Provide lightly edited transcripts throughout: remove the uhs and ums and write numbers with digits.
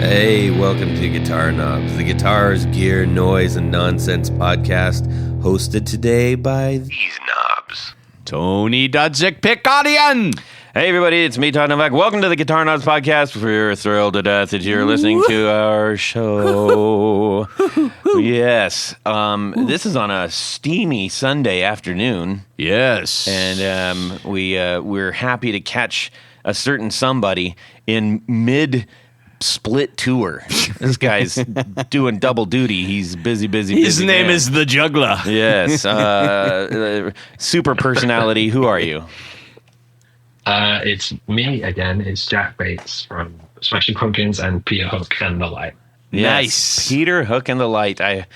Hey, welcome to Guitar Knobs, the guitars, gear, noise, and nonsense podcast, hosted today by these knobs. Tony Dudzik Picadian. Hey everybody, it's me, Todd Novak. Welcome to the Guitar Knobs podcast. We're thrilled to death that you're listening to our show. Yes, this is on a steamy Sunday afternoon. Yes. And we're happy to catch a certain somebody in mid-split tour. This guy's doing double duty. He's busy. His name is The Juggler. Yes. Super personality. Who are you? It's me again. It's Jack Bates from Smashing Pumpkins and Peter Hook and the Light. Nice. Peter Hook and the Light. Boy,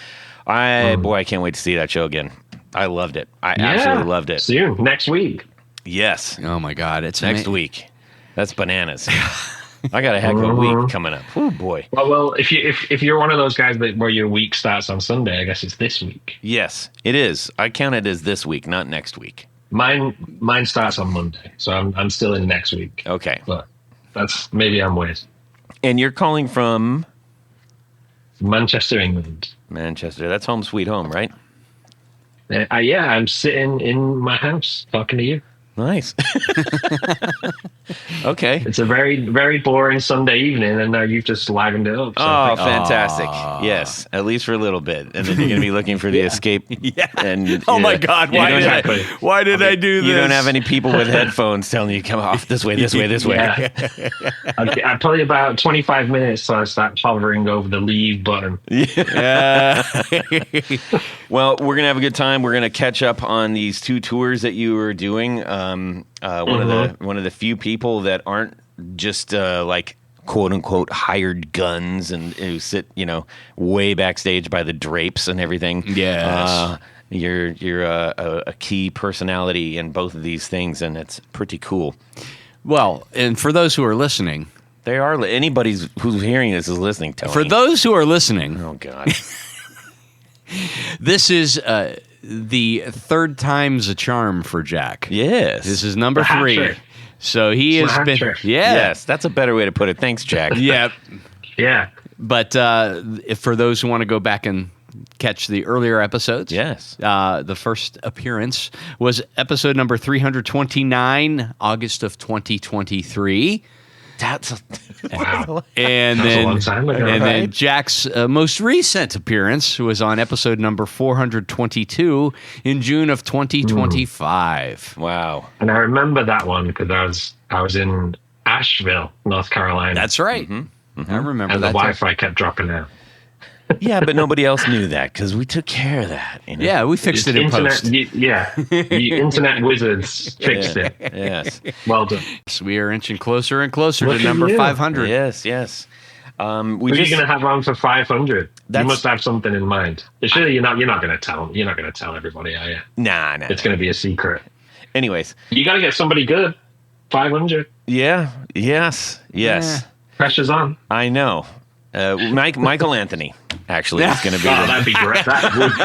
I can't wait to see that show again. I loved it. I absolutely loved it. Soon, next week. Yes. Oh my God, it's Next week. That's bananas. I got a heck of a week coming up. Oh boy. Well, if you're one of those guys where your week starts on Sunday, I guess it's this week. Yes, it is. I count it as this week, not next week. Mine starts on Monday, so I'm still in next week. Okay. But maybe I'm weird. And you're calling from Manchester, England. Manchester. That's home sweet home, right? Yeah, I'm sitting in my house talking to you. Nice. Okay. It's a very, very boring Sunday evening, and now you've just livened it up. So Oh, fantastic. Yes, at least for a little bit. And then you're going to be looking for the escape. Yeah. And, Oh my God, why did I do this? You don't have any people with headphones telling you, come off this way, this way, this way. Yeah. I'd probably about 25 minutes so I start hovering over the leave button. Yeah. Well, we're going to have a good time. We're going to catch up on these two tours that you were doing. One of the few people that aren't just like quote unquote hired guns and who sit way backstage by the drapes and everything. Yes. You're a key personality in both of these things, and it's pretty cool. Well, and for those who are listening, anybody who's hearing this is listening. Tony. For those who are listening, oh God, this is the third time's a charm for Jack. Yes, this is number 3. Trick. So he has been. Yes, that's a better way to put it. Thanks, Jack. Yeah. Yeah. But for those who want to go back and catch the earlier episodes, yes, the first appearance was episode number 329, August of 2023. That's Wow. And That's a long time ago, then Jack's most recent appearance was on episode number 422 in June of 2025. wow. And I remember that one because I was in Asheville, North Carolina. That's right. I remember and the that. Wi-Fi kept dropping out. Yeah, but nobody else knew that because we took care of that. Yeah, we fixed it in internet, post. The internet wizards fixed it. Yes. Well done. So we are inching closer and closer Look to at number you. 500. Yes. Who are you going to have on for 500? You must have something in mind. Surely you're not going to tell. You're not going to tell everybody, are you? Nah. It's going to be a secret. Anyways. You got to get somebody good. 500. Yeah. Yes. Pressure's on. I know. Michael Anthony actually is going to be. Oh, that'd be great. That would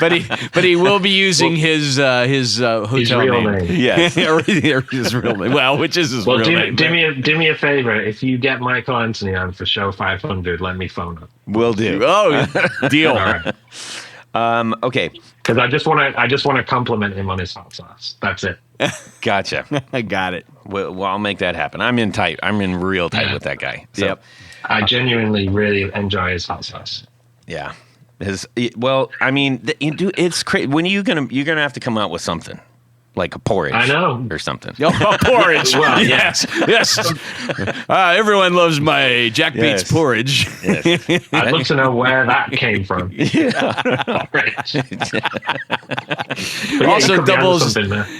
be. But he will be using his hotel real name. Yes. Or his real name. Well, which is his real name. Do me a favor. If you get Michael Anthony on for show 500, let me phone him. Will do. Oh, deal. All right. Okay. Because I just want to compliment him on his hot sauce. That's it. Gotcha. I got it. Well, I'll make that happen. I'm in real tight with that guy. So, Yep. I genuinely really enjoy his hot sauce. Yeah. It's crazy. When you're gonna have to come out with something like a porridge. I know. Or something. Oh, porridge. Well, yes. Everyone loves my Jack Bates Yes. porridge. Yes. I'd love to know where that came from.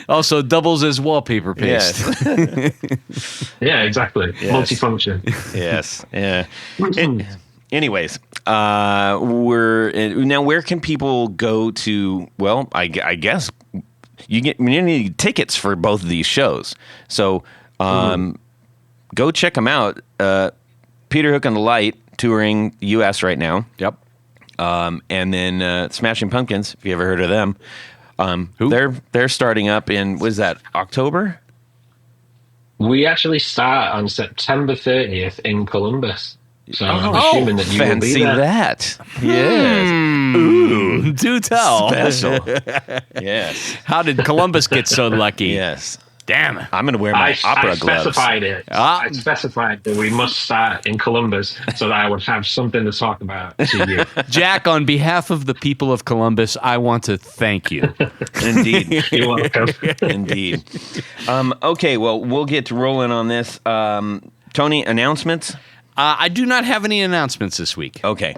Also doubles as wallpaper paste. Yes. Yeah, exactly. Yes. Multifunction. Yes. Yeah. Anyways, where can people go to? Well, I guess you need tickets for both of these shows. So go check them out. Peter Hook and the Light touring the U.S. right now. Yep. And then Smashing Pumpkins, if you ever heard of them. Who? They're starting up in, was that October? We actually start on September 30th in Columbus. So I'm assuming that you will be there. That. Yes. Ooh, do tell. Special. Yes. How did Columbus get so lucky? Yes. Damn it. I'm going to wear my opera gloves. I specified that we must start in Columbus so that I would have something to talk about to you. Jack, on behalf of the people of Columbus, I want to thank you. Indeed. You're welcome. Indeed. Okay, well, we'll get rolling on this. Tony, announcements? I do not have any announcements this week. Okay.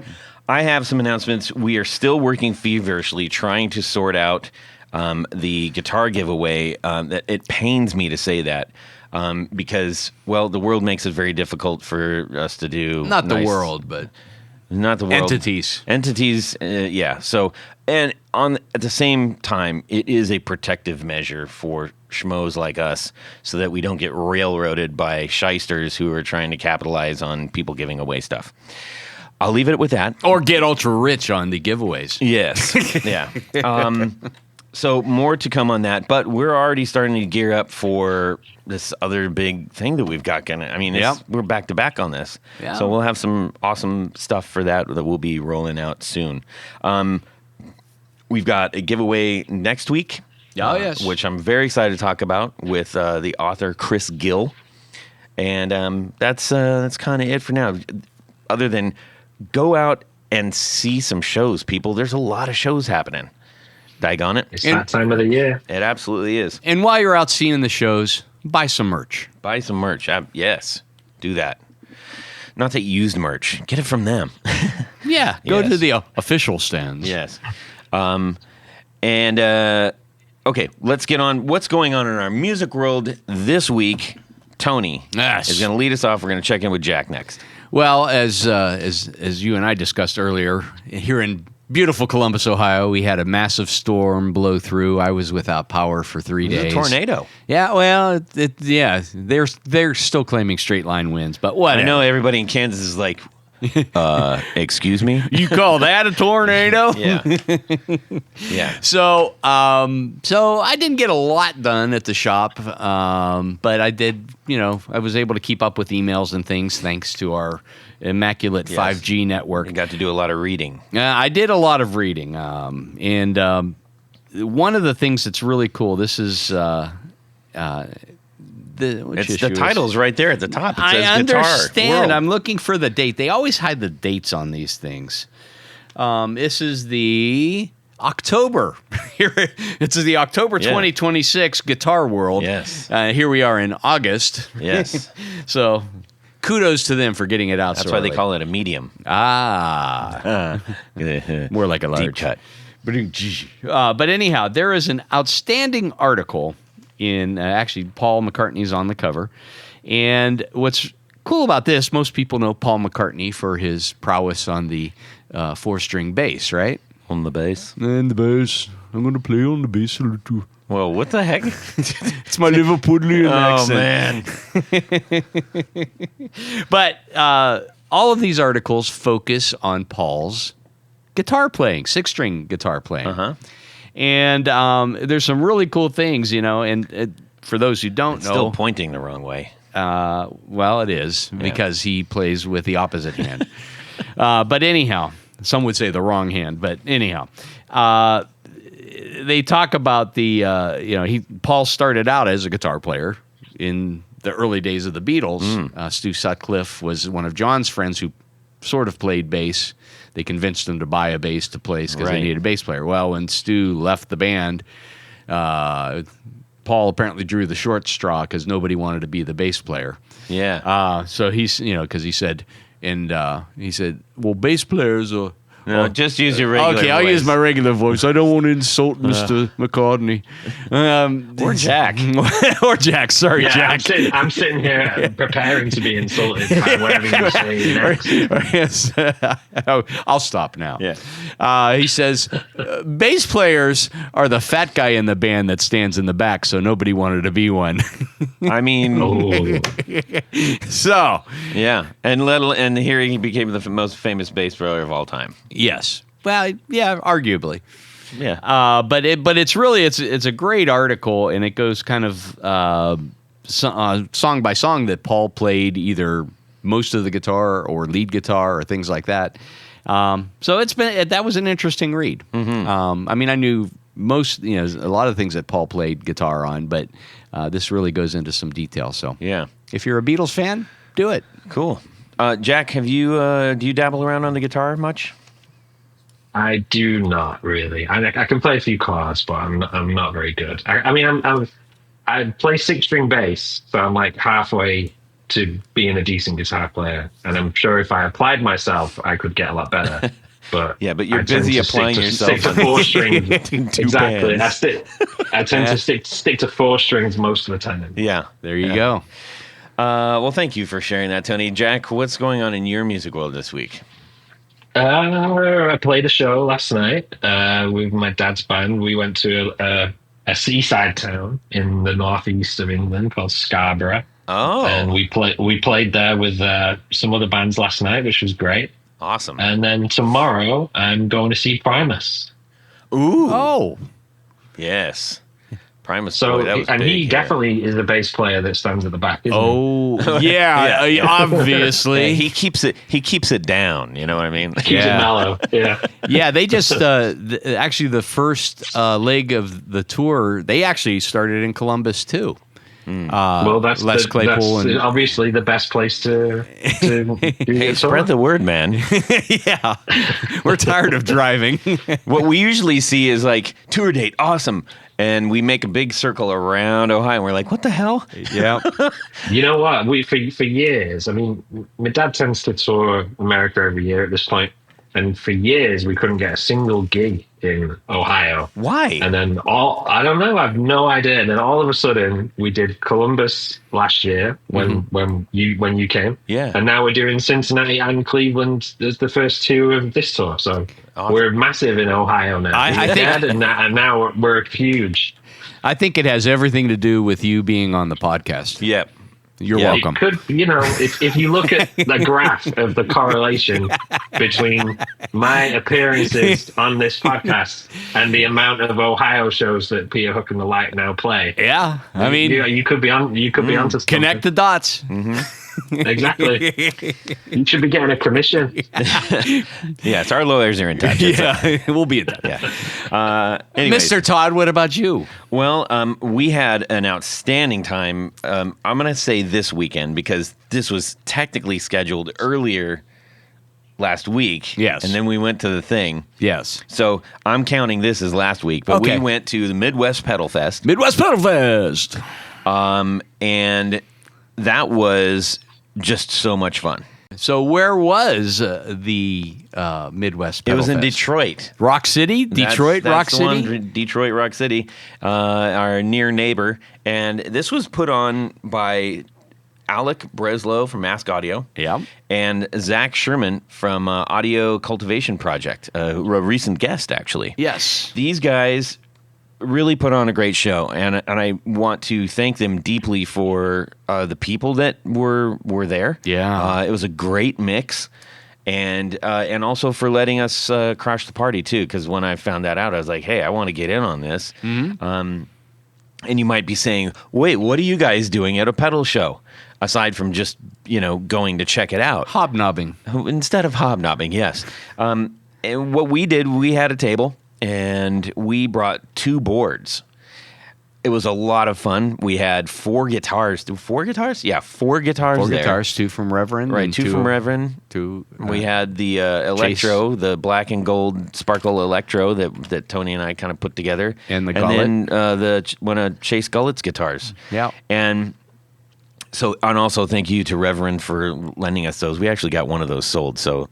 I have some announcements. We are still working feverishly trying to sort out the guitar giveaway. It pains me to say that because, well, the world makes it very difficult for us to do. Not the world, but not the world. Entities, yeah. So, and at the same time, it is a protective measure for schmoes like us, so that we don't get railroaded by shysters who are trying to capitalize on people giving away stuff. I'll leave it with that. Or get ultra rich on the giveaways. Yes. Yeah. So more to come on that, but we're already starting to gear up for this other big thing that we've got going. I mean, we're back to back on this. Yeah. So we'll have some awesome stuff for that we'll be rolling out soon. We've got a giveaway next week. Oh, yes. Which I'm very excited to talk about with the author Chris Gill. And that's kind of it for now. Other than go out and see some shows, people. There's a lot of shows happening. Daggone it. It's that time of the year. It absolutely is. And while you're out seeing the shows, buy some merch. Buy some merch. Yes. Do that. Not that used merch. Get it from them. Yeah. Go to the official stands. Yes. Okay, let's get on. What's going on in our music world this week? Tony is going to lead us off. We're going to check in with Jack next. Well, as you and I discussed earlier, here in beautiful Columbus, Ohio, we had a massive storm blow through. I was without power for 3 days. A tornado. Yeah, well, they're still claiming straight line winds, but whatever. I know everybody in Kansas is like, excuse me? You call that a tornado? Yeah. Yeah. So I didn't get a lot done at the shop, but I did, I was able to keep up with emails and things thanks to our immaculate 5G network. You got to do a lot of reading. I did a lot of reading. And one of the things that's really cool, this is... the title's right there at the top. It says I understand. Guitar World. I'm looking for the date. They always hide the dates on these things. This is the October. It's the October 2026 Guitar World. Yes. Here we are in August. Yes. So kudos to them for getting it out. That's why they call it a medium. More like a large. Deep cut. But anyhow, there is an outstanding article in actually Paul McCartney's on the cover. And what's cool about this, most people know Paul McCartney for his prowess on the 4-string bass, right? On the bass. And the bass. I'm going to play on the bass a little. Well, what the heck? It's my Liverpudlian accent. Oh, man. But all of these articles focus on Paul's guitar playing, 6-string guitar playing. Uh-huh. And there's some really cool things, and for those who don't know... Still pointing the wrong way. Well, it is, because he plays with the opposite hand. But anyhow, some would say the wrong hand, but anyhow. They talk about Paul started out as a guitar player in the early days of the Beatles. Stu Sutcliffe was one of John's friends who sort of played bass. They convinced him to buy a bass to play because they needed a bass player. Well, when Stu left the band, Paul apparently drew the short straw because nobody wanted to be the bass player. Yeah. So he's, because he said, well, bass players are... No, just use your regular voice. Okay, I'll use my regular voice. I don't want to insult Mr. McCartney. Or Jack. Or Jack. Sorry, Jack. I'm sitting here preparing to be insulted by whatever you say next. I'll stop now. Yeah. He says, bass players are the fat guy in the band that stands in the back, so nobody wanted to be one. I mean... So... Yeah. And here he became the most famous bass player of all time. Yes. Well, yeah, arguably. Yeah. But it's really it's a great article, and it goes kind of song by song that Paul played either most of the guitar or lead guitar or things like that. So that was an interesting read. I mean, I knew a lot of things that Paul played guitar on, but this really goes into some detail. So yeah, if you're a Beatles fan, do it. Cool. Jack, do you dabble around on the guitar much? I do not really. I can play a few chords, but I'm not very good. I play 6-string bass, so I'm like halfway to being a decent guitar player, and I'm sure if I applied myself, I could get a lot better. But yeah, but you're busy applying yourself. Stick to 4 strings. Exactly. I tend to stick to 4 strings most of the time. Yeah, there you go. Well, thank you for sharing that, Tony. Jack, what's going on in your music world this week? I played a show last night with my dad's band. We went to a seaside town in the northeast of England called Scarborough. Oh, and we played there with some other bands last night, which was great. Awesome. And then tomorrow I'm going to see Primus. Ooh. Oh, yes. Primus. So, boy, that was and big, he definitely is the bass player that stands at the back. Isn't he? Yeah, obviously. Yeah, he keeps it down. You know what I mean? Keeps it mellow. Yeah. Yeah, they just actually the first leg of the tour, they actually started in Columbus too. Well, that's Les Claypool, that's obviously the best place to Hey, spread the word, man. Yeah, we're tired of driving. What we usually see is like tour date, awesome, and we make a big circle around Ohio, and we're like, what the hell? Yeah. You know what? For years, I mean, my dad tends to tour America every year at this point, and for years we couldn't get a single gig in Ohio. Why? And then I don't know, I have no idea. And then all of a sudden we did Columbus last year when you came. Yeah. And now we're doing Cincinnati and Cleveland as the first 2 of this tour. So awesome. We're massive in Ohio now. I think, and now we're huge. I think it has everything to do with you being on the podcast. Yep. You're welcome. It could, if you look at the graph of the correlation between my appearances on this podcast and the amount of Ohio shows that Peter Hook and the Light now play. Yeah, I mean, you could be on. You could be onto something. Connect the dots. Exactly. You should be getting a commission. Yes, our lawyers are in touch. Yeah, we'll be in touch. Yeah. Mr. Todd, what about you? Well, we had an outstanding time. I'm going to say this weekend because this was technically scheduled earlier last week. Yes. And then we went to the thing. Yes. So I'm counting this as last week, but Okay. we went to the Midwest Pedal Fest. Midwest Pedal Fest. And that was just so much fun. So where was the Midwest Pedal It was in Fest? Detroit. Rock City? Detroit, That's Rock the City? one, Detroit, Rock City, our near neighbor. And this was put on by Alec Breslow from Mask Audio. Yeah. And Zach Sherman from Audio Cultivation Project, a recent guest, actually. Yes. These guys really put on a great show, and I want to thank them deeply for the people that were there. Yeah. It was a great mix, and also for letting us crash the party too. Because when I found that out, I was like, hey, I want to get in on this. Mm-hmm. And you might be saying, wait, what are you guys doing at a pedal show? Aside from just, going to check it out. Hobnobbing. Instead of hobnobbing, yes. And what we did, we had a table, and we brought 2 boards. It was a lot of fun. We had 4 guitars. 4 guitars? Yeah, 4 guitars 4 there. guitars, 2 from Reverend. Right, and 2 from Reverend. 2. We had the electro, the black and gold sparkle electro that Tony and I kind of put together. And the Gullet. And then one of Chase Gullet's guitars. Yeah. And also thank you to Reverend for lending us those. We actually got one of those sold, so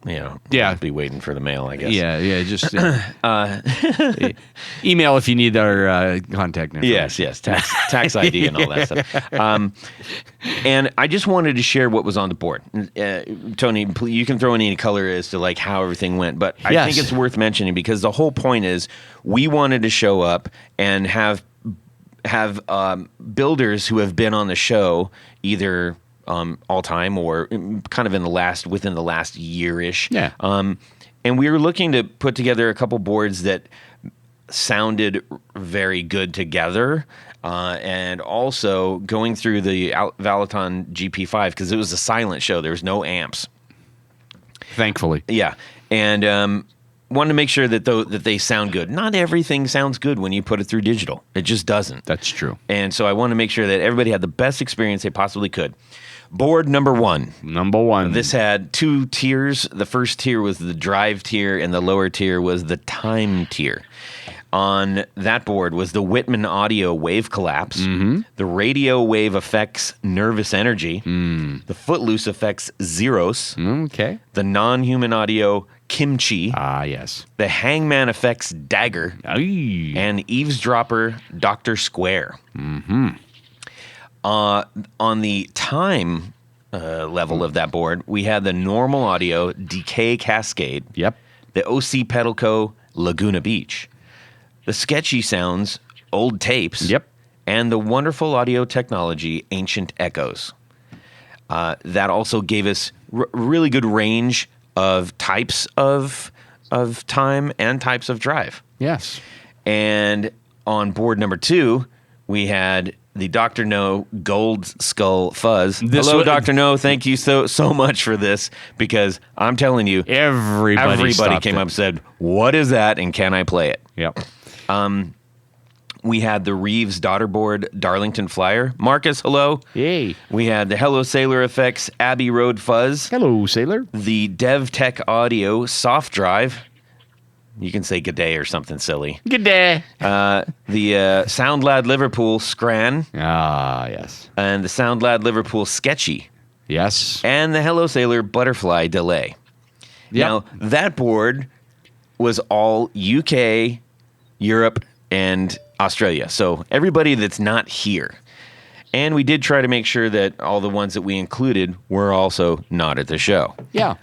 Yeah. we'll be waiting for the mail, I guess. Yeah. Just email if you need our contact information. Yes, tax ID and all that stuff. And I just wanted to share what was on the board. Tony, you can throw in any color as to how everything went, but I think it's worth mentioning because the whole point is we wanted to show up and have builders who have been on the show either all time or kind of within the last year-ish. Yeah. And we were looking to put together a couple boards that sounded very good together, and also going through the Valaton GP5 because it was a silent show. There was no amps. Thankfully. Yeah, and wanted to make sure that that they sound good. Not everything sounds good when you put it through digital. It just doesn't. That's true. And so I wanted to make sure that everybody had the best experience they possibly could. Board number one. This had 2 tiers. The first tier was the drive tier, and the lower tier was the time tier. On that board was the Whitman Audio Wave Collapse, the Radio Wave Effects Nervous Energy, the Footloose Effects Zeros, the Non-Human Audio Kimchi, yes, the Hangman Effects Dagger, Aye. and Eavesdropper Dr. Square. On the time level of that board, we had the Normal Audio Decay Cascade, Yep. the OC Pedal Co. Laguna Beach, the Sketchy Sounds Old Tapes, Yep. and the Wonderful Audio Technology Ancient Echoes. That also gave us really good range of types of time and types of drive. Yes. And on board number 2, we had the Dr. No Gold Skull Fuzz. Hello, Dr. No. Thank you so much for this, because I'm telling you, everybody came up and said, what is that, and can I play it? Yep. We had the Reeves Daughterboard Darlington Flyer. Marcus, hello. Yay. We had the Hello Sailor Effects Abbey Road Fuzz. Hello, Sailor. The DevTech Audio Soft Drive. You can say good day or something silly. Good day. The SoundLad Liverpool Scran. Yes. And the SoundLad Liverpool Sketchy. Yes. And the Hello Sailor Butterfly Delay. Yep. Now, that board was all UK, Europe, and Australia. So everybody that's not here. And we did try to make sure that all the ones that we included were also not at the show. Yeah.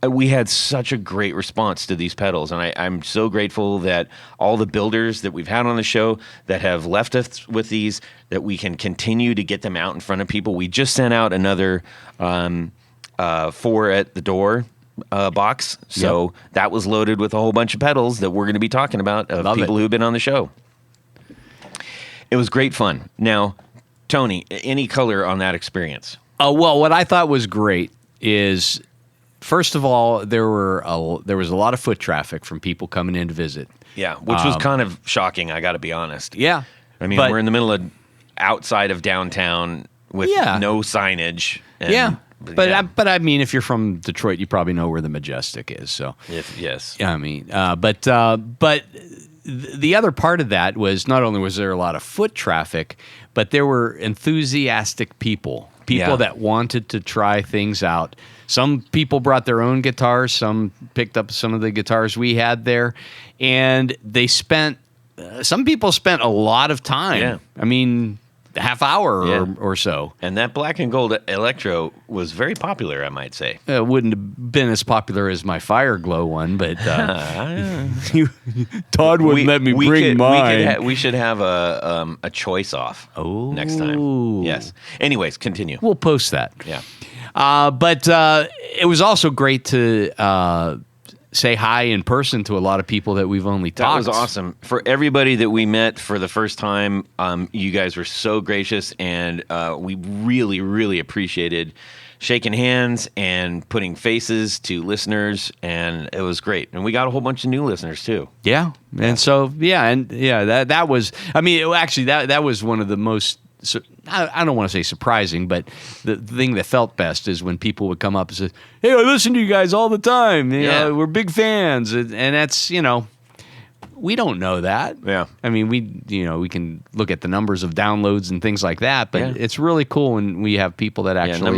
We had such a great response to these pedals, and I'm so grateful that all the builders that we've had on the show that have left us with these, that we can continue to get them out in front of people. We just sent out another 4 at the door box, so that was loaded with a whole bunch of pedals that we're going to be talking about of people who've been on the show. It was great fun. Now, Tony, any color on that experience? Well, what I thought was great is, first of all, there was a lot of foot traffic from people coming in to visit. Yeah, which was kind of shocking, I got to be honest. Yeah. I mean, we're in the middle of outside of downtown with no signage. And, but I mean, if you're from Detroit, you probably know where the Majestic is. So yes. I mean, but the other part of that was, not only was there a lot of foot traffic, but there were enthusiastic people that wanted to try things out. Some people brought their own guitars. Some picked up some of the guitars we had there, and they some people spent a lot of time. Yeah. I mean, a half hour or so. And that black and gold electro was very popular, I might say. It wouldn't have been as popular as my Fire Glow one, but Todd wouldn't let me bring mine. We should have a choice off next time. Yes. Anyways, continue. We'll post that. Yeah. But it was also great to say hi in person to a lot of people that we've only talked. That was awesome. For everybody that we met for the first time, you guys were so gracious, and we really, really appreciated shaking hands and putting faces to listeners, and it was great. And we got a whole bunch of new listeners too. Yeah. And so, that was, I mean, that was one of the most, I don't want to say surprising, but the thing that felt best is when people would come up and say, hey, I listen to you guys all the time. You know, we're big fans. And that's, we don't know that. Yeah. I mean, we can look at the numbers of downloads and things like that, but it's really cool when we have people that actually...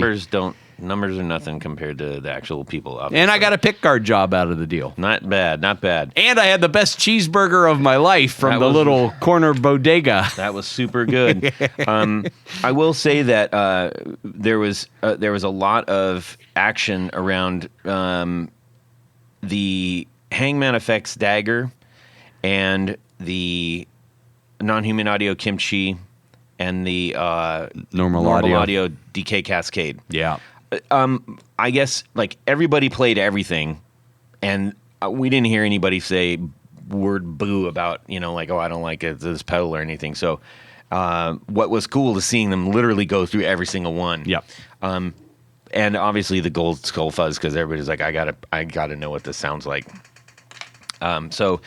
Numbers are nothing compared to the actual people. Obviously. And I got a pick guard job out of the deal. Not bad. And I had the best cheeseburger of my life from the little corner bodega. That was super good. I will say that there was a lot of action around the Hangman Effects Dagger and the Non-Human Audio Kimchi and the Normal Audio DK Cascade. Yeah. I guess like everybody played everything, and we didn't hear anybody say word boo about, like, oh, I don't like this pedal or anything. So what was cool is seeing them literally go through every single one. Yep. And obviously the gold skull fuzz, because everybody's like, I gotta know what this sounds like. So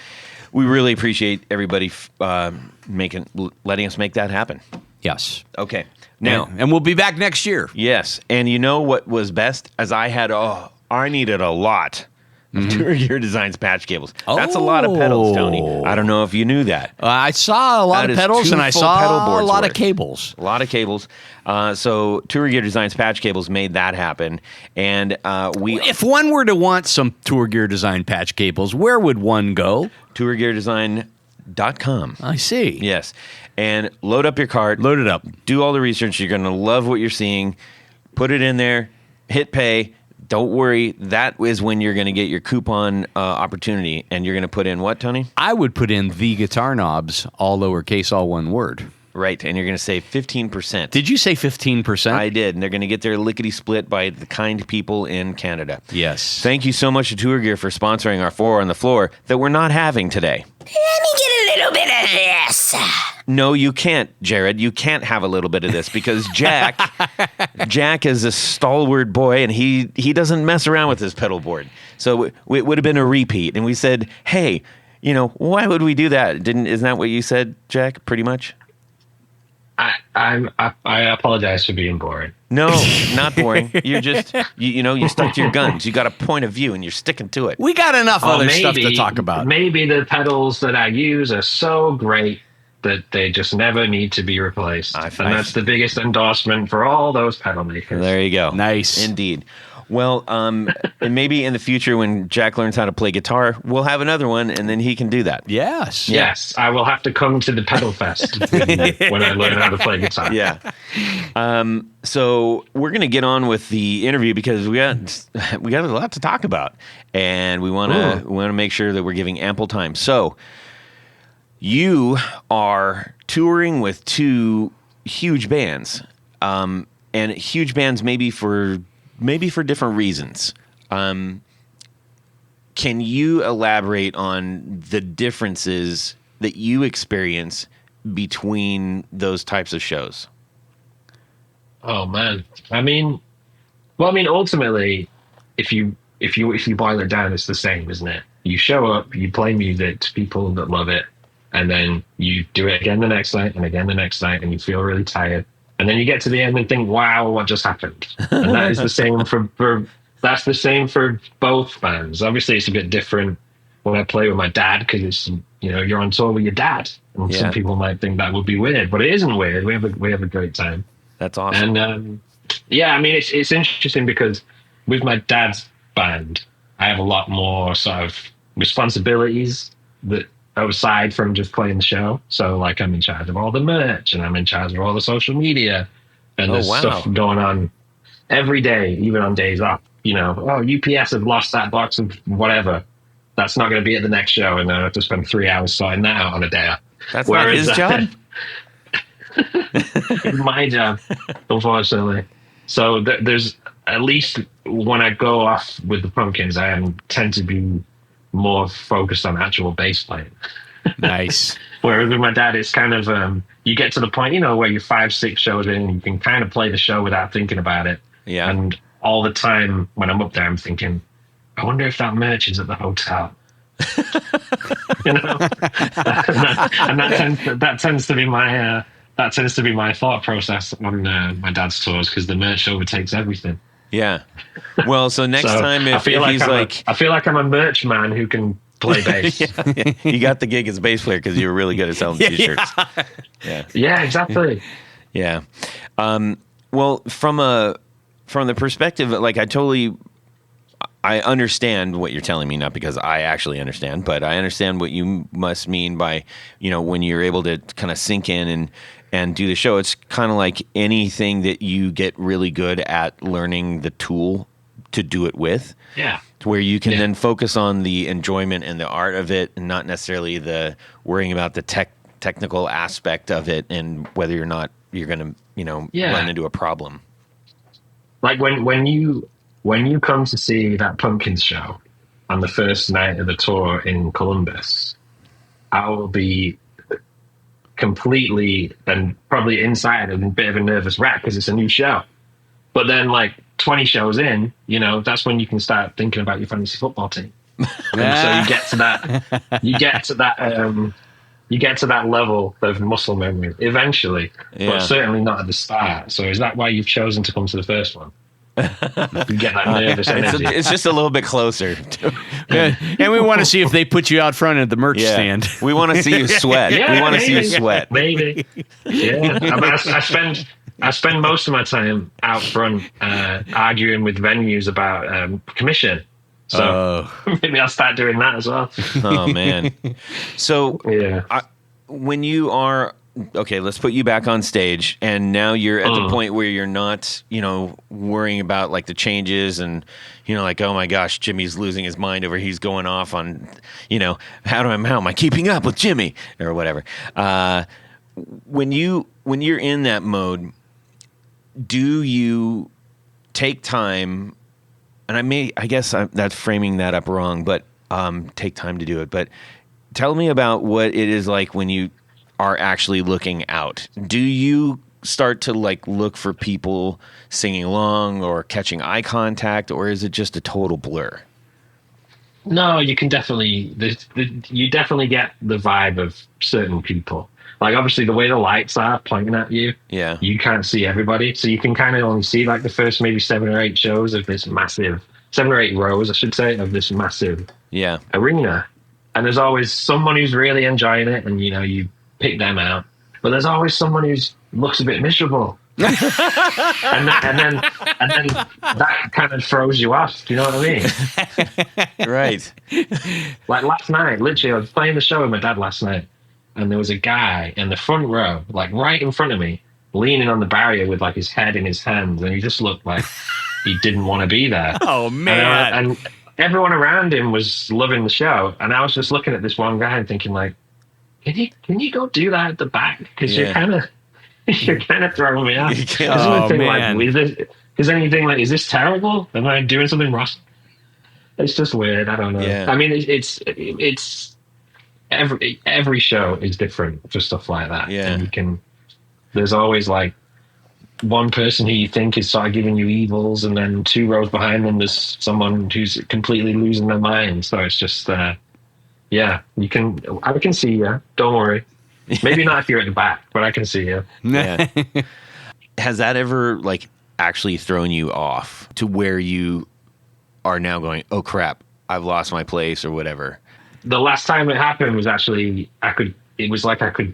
we really appreciate everybody letting us make that happen. Yes. Okay. Now, and we'll be back next year. yes, and you know what was best? As I needed a lot of Tour Gear Designs patch cables. That's a lot of pedals, Tony. I don't know if you knew that. I saw a lot That of is pedals, two and I full saw pedal a boards lot worth. of cables. A lot of cables. So Tour Gear Designs patch cables made that happen, and we If one were to want some Tour Gear Design patch cables, where would one go? tourgeardesign.com. I see. Yes, and load up your cart. Load it up. Do all the research. You're going to love what you're seeing. Put it in there. Hit pay. Don't worry. That is when you're going to get your coupon opportunity, and you're going to put in what, Tony? I would put in the guitar knobs, all lowercase, all one word. Right, and you're going to save 15%. Did you say 15%? I did, and they're going to get their lickety split by the kind people in Canada. Yes. Thank you so much to Tour Gear for sponsoring our 4 on the floor that we're not having today. Let me get a little bit of this. No, you can't, Jared. You can't have a little bit of this because Jack is a stalwart boy, and he doesn't mess around with his pedal board. So it would have been a repeat, and we said, hey, why would we do that? Isn't that what you said, Jack? Pretty much. I apologize for being boring. No, not boring. You're just you stuck to your guns. You got a point of view, and you're sticking to it. We got enough other stuff to talk about. Maybe the pedals that I use are so great that they just never need to be replaced. And that's the biggest endorsement for all those pedal makers. There you go. Nice. Indeed. Well, and maybe in the future when Jack learns how to play guitar, we'll have another one, and then he can do that. Yes. Yes, I will have to come to the pedal fest when I learn how to play guitar. Yeah. So we're going to get on with the interview because we got a lot to talk about, and we want to make sure that we're giving ample time. So you are touring with 2 huge bands, and huge bands maybe for different reasons. Can you elaborate on the differences that you experience between those types of shows? Oh man. Ultimately, if you boil it down, it's the same, isn't it? You show up, you play music to people that love it, and then you do it again the next night and again the next night, and you feel really tired. And then you get to the end and think, wow, what just happened? And that is the same that's the same for both bands. Obviously, it's a bit different when I play with my dad because it's, you're on tour with your dad. And some people might think that would be weird, but it isn't weird. We have a great time. That's awesome. And it's interesting because with my dad's band, I have a lot more sort of responsibilities that aside from just playing the show. So like I'm in charge of all the merch and I'm in charge of all the social media and there's stuff going on every day, even on days off. UPS have lost that box of whatever. That's not going to be at the next show, and I have to spend 3 hours sorting that out on a day off. That's not his job? It's my job, unfortunately. So there's, at least when I go off with the Pumpkins, I tend to be more focused on actual bass playing. Nice. Whereas with my dad, it's kind of, you get to the point, where you're 5-6 shows in and you can kind of play the show without thinking about it. Yeah. And all the time when I'm up there, I'm thinking, I wonder if that merch is at the hotel. and that tends to be my thought process on my dad's tours because the merch overtakes everything. Yeah. Well, so next time if he's I feel like I'm a merch man who can play bass. Yeah. You got the gig as a bass player because you were really good at selling t-shirts. Yeah, exactly. Yeah. Well, from the perspective, like I understand what you're telling me, not because I actually understand, but I understand what you must mean by, when you're able to kind of sink in and do the show. It's kind of like anything that you get really good at learning the tool to do it with. Yeah. Where you can then focus on the enjoyment and the art of it and not necessarily the worrying about the technical aspect of it and whether or not you're going to, run into a problem. Like when you come to see that Pumpkins show on the first night of the tour in Columbus, I will be completely and probably inside a bit of a nervous wreck because it's a new show. But then like 20 shows in, that's when you can start thinking about your fantasy football team. And so you get to that level of muscle memory eventually, but certainly not at the start. So is that why you've chosen to come to the first one? You get that nervous energy. It's just a little bit closer. And we want to see if they put you out front at the merch stand. We want to see you sweat. Yeah, we want to see you sweat. Maybe. Yeah. I spend most of my time out front arguing with venues about commission. So maybe I'll start doing that as well. Oh, man. So when you are... Okay, let's put you back on stage, and now you're at the point where you're not, worrying about like the changes and, like, oh my gosh, Jimmy's losing his mind over he's going off on, how am I keeping up with Jimmy or whatever. When you're in that mode, do you take time? And I guess that's framing that up wrong, but take time to do it. But tell me about what it is like when you are actually looking out. Do you start to like look for people singing along or catching eye contact, or is it just a total blur? No, you can definitely you definitely get the vibe of certain people. Like obviously the way the lights are pointing at you, you can't see everybody, so you can kind of only see like the first maybe 7 or 8 shows of this massive 7 or 8 rows, I should say, of this massive arena. And there's always someone who's really enjoying it, and you pick them out, but there's always someone who looks a bit miserable, and then that kind of throws you off. Do you know what I mean? Right. Like last night, literally, I was playing the show with my dad last night, and there was a guy in the front row, like right in front of me, leaning on the barrier with like his head in his hands, and he just looked like he didn't want to be there. Oh man! And everyone around him was loving the show, and I was just looking at this one guy and thinking like, Can you go do that at the back? Because you're kind of throwing me off. Is this terrible? Am I doing something wrong? It's just weird. I don't know. Yeah. I mean, it's every show is different for stuff like that. Yeah. And there's always like one person who you think is sort of giving you evils, and then 2 rows behind them there's someone who's completely losing their mind. So it's just. Yeah, I can see you. Don't worry. Maybe not if you're at the back, but I can see you. Yeah. Has that ever like actually thrown you off to where you are now going, oh crap, I've lost my place or whatever? The last time it happened was actually I could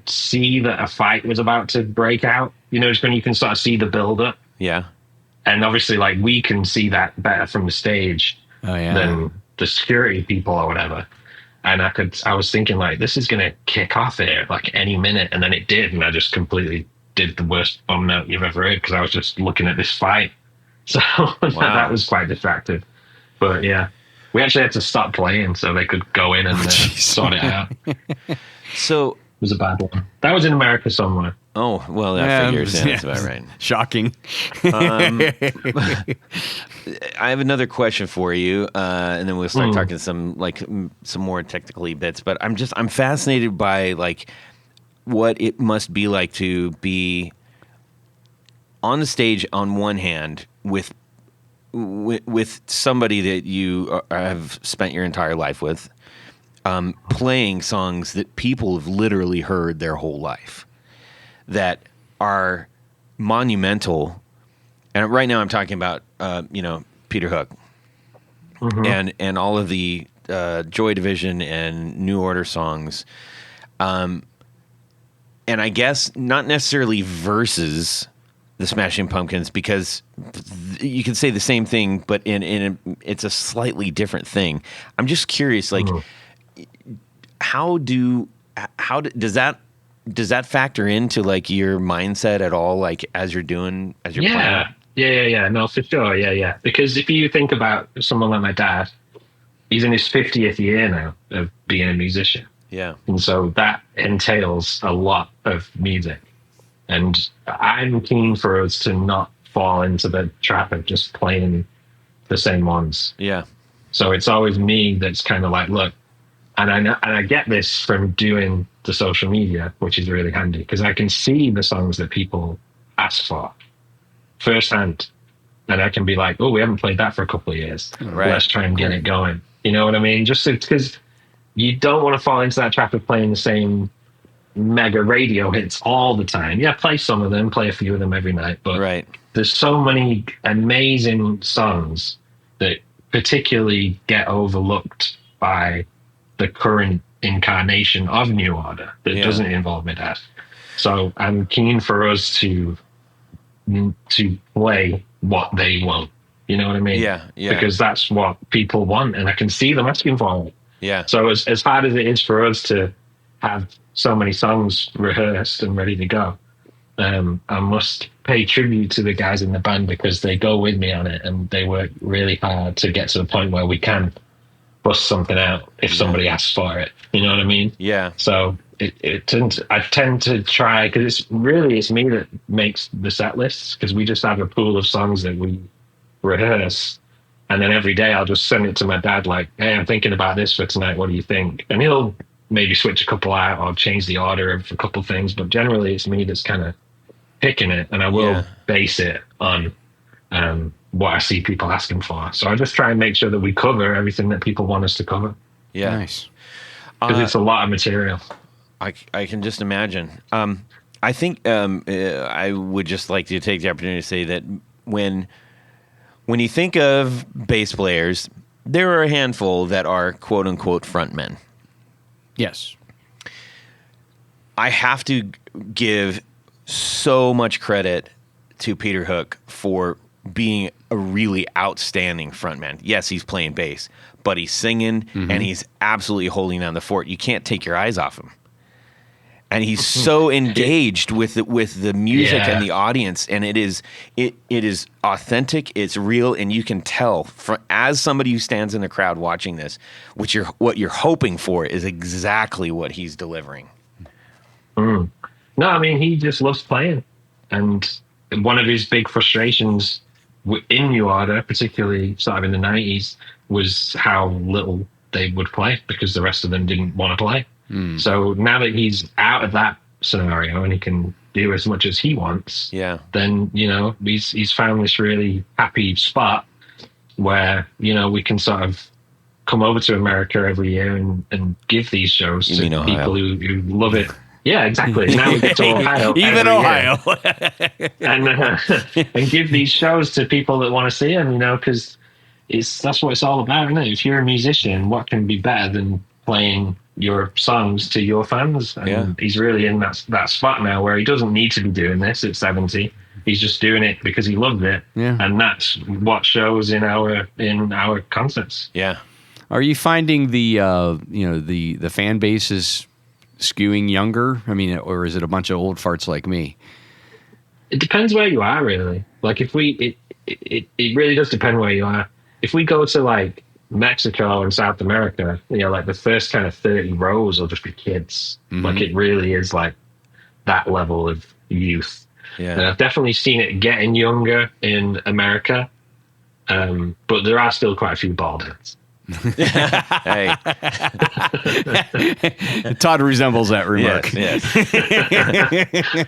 see that a fight was about to break out. It's when you can sort of see the build up. Yeah. And obviously like we can see that better from the stage than the security people or whatever. And I was thinking like, this is going to kick off here like any minute. And then it did. And I just completely did the worst bum note you've ever heard because I was just looking at this fight. So that was quite distracting. But yeah, we actually had to stop playing so they could go in and sort it out. So it was a bad one. That was in America somewhere. Oh, well, that figures in. That's about right. Shocking. I have another question for you, and then we'll start talking some more technically bits. But I'm fascinated by like what it must be like to be on the stage on one hand with somebody that you have spent your entire life with, playing songs that people have literally heard their whole life, that are monumental. And right now I'm talking about, Peter Hook and all of the Joy Division and New Order songs. And I guess not necessarily versus the Smashing Pumpkins, because you can say the same thing, but it's a slightly different thing. I'm just curious, like, how does that factor into like your mindset at all? Like as you're playing? Yeah. No, for sure. Yeah. Because if you think about someone like my dad, he's in his 50th year now of being a musician. Yeah. And so that entails a lot of music. And I'm keen for us to not fall into the trap of just playing the same ones. Yeah. So it's always me that's kind of like, look, and I get this from doing the social media, which is really handy because I can see the songs that people ask for firsthand. And I can be like, oh, we haven't played that for a couple of years. Right. Let's try and get it going. You know what I mean? Just because you don't want to fall into that trap of playing the same mega radio hits all the time. Yeah, play some of them, play a few of them every night. But Right. there's so many amazing songs that particularly get overlooked by the current incarnation of New Order that doesn't involve mid-hat. So I'm keen for us to play what they want. You know what I mean? Yeah. Because that's what people want, and I can see them asking for it. Yeah. So as hard as it is for us to have so many songs rehearsed and ready to go, I must pay tribute to the guys in the band because they go with me on it and they work really hard to get to the point where we can bust something out if somebody asks for it. You know what I mean? Yeah. So I tend to try, because it's me that makes the set lists, because we just have a pool of songs that we rehearse, and then every day I'll just send it to my dad like, hey, I'm thinking about this for tonight, what do you think? And he'll maybe switch a couple out or change the order of a couple things, but generally it's me that's kind of picking it, and I will base it on what I see people asking for. So I just try and make sure that we cover everything that people want us to cover. Yeah. Nice. Because it's a lot of material. I can just imagine. I think I would just like to take the opportunity to say that when you think of bass players, there are a handful that are quote unquote frontmen. Yes. I have to give so much credit to Peter Hook for being a really outstanding frontman. Yes, he's playing bass, but he's singing and he's absolutely holding down the fort. You can't take your eyes off him. And he's so engaged with the music and the audience, and it is authentic, it's real, and you can tell as somebody who stands in the crowd watching this, what you're hoping for is exactly what he's delivering. No, I mean, he just loves playing, and one of his big frustrations in New Order, particularly sort of in the 90s, was how little they would play because the rest of them didn't want to play. So now that he's out of that scenario and he can do as much as he wants, then, he's found this really happy spot where, we can sort of come over to America every year and give these shows to people who love it. Yeah, exactly. Now we get to Ohio. Even Ohio. and give these shows to people that want to see them, because that's what it's all about, isn't it? If you're a musician, what can be better than playing your songs to your fans? And he's really in that spot now where he doesn't need to be doing this at 70. He's just doing it because he loved it. Yeah. And that's what shows in our concerts. Yeah. Are you finding the fan base is skewing younger? I mean, or is it a bunch of old farts like me? It depends where you are, really. Like if it really does depend where you are. If we go to like Mexico and South America, like the first kind of 30 rows will just be kids. Like it really is like that level of youth. Yeah. And I've definitely seen it getting younger in America, but there are still quite a few bald heads. Hey, Todd resembles that remark. Yes.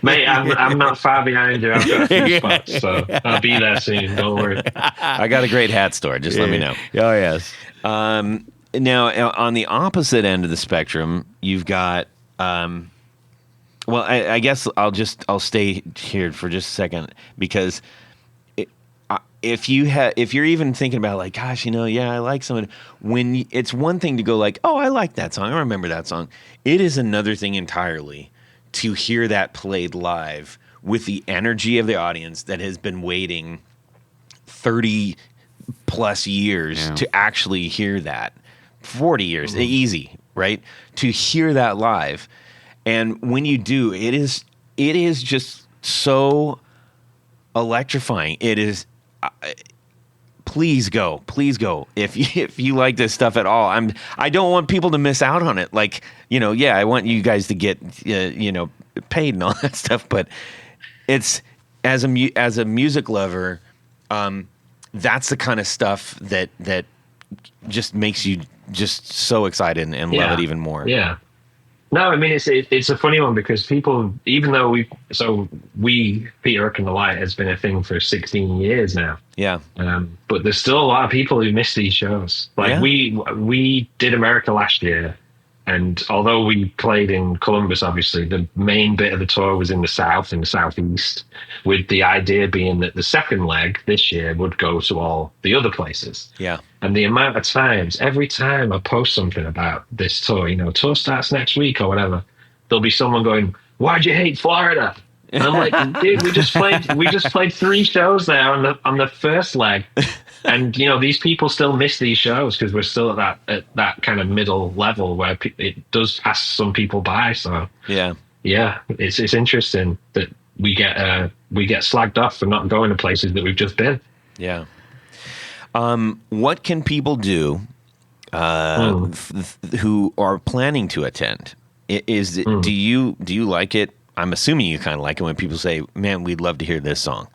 Mate, I'm not far behind you. I've got a few spots, so I'll be there soon. Don't worry. I got a great hat store. Just let me know. Oh yes. Now, on the opposite end of the spectrum, you've got. Well, I guess I'll stay here for just a second because. If you're even thinking about like, gosh, I like someone. It's one thing to go like, oh, I like that song, I remember that song. It is another thing entirely to hear that played live with the energy of the audience that has been waiting 30 plus years to actually hear that. 40 years, easy, right? To hear that live, and when you do, it is just so electrifying. It is. Please go if you like this stuff at all. I don't want people to miss out on it. Like, I want you guys to get paid and all that stuff, but it's as a music lover, that's the kind of stuff that just makes you just so excited and love it even more. Yeah. No, I mean it's a funny one because people, even though Peter Hook and the Light has been a thing for 16 years now. Yeah. But there's still a lot of people who miss these shows. Like Yeah. we did America last year, and although we played in Columbus, obviously the main bit of the tour was in the South, in the Southeast, with the idea being that the second leg this year would go to all the other places. Yeah. And the amount of times, every time I post something about this tour, tour starts next week or whatever, there'll be someone going, "Why'd you hate Florida?" And I'm like, dude, we just played 3 shows there on the first leg, and these people still miss these shows because we're still at that kind of middle level where it does pass some people by. So Yeah. it's interesting that we get slagged off for not going to places that we've just been. Yeah. What can people do who are planning to attend? Do you like it? I'm assuming you kind of like it when people say, "Man, we'd love to hear this song."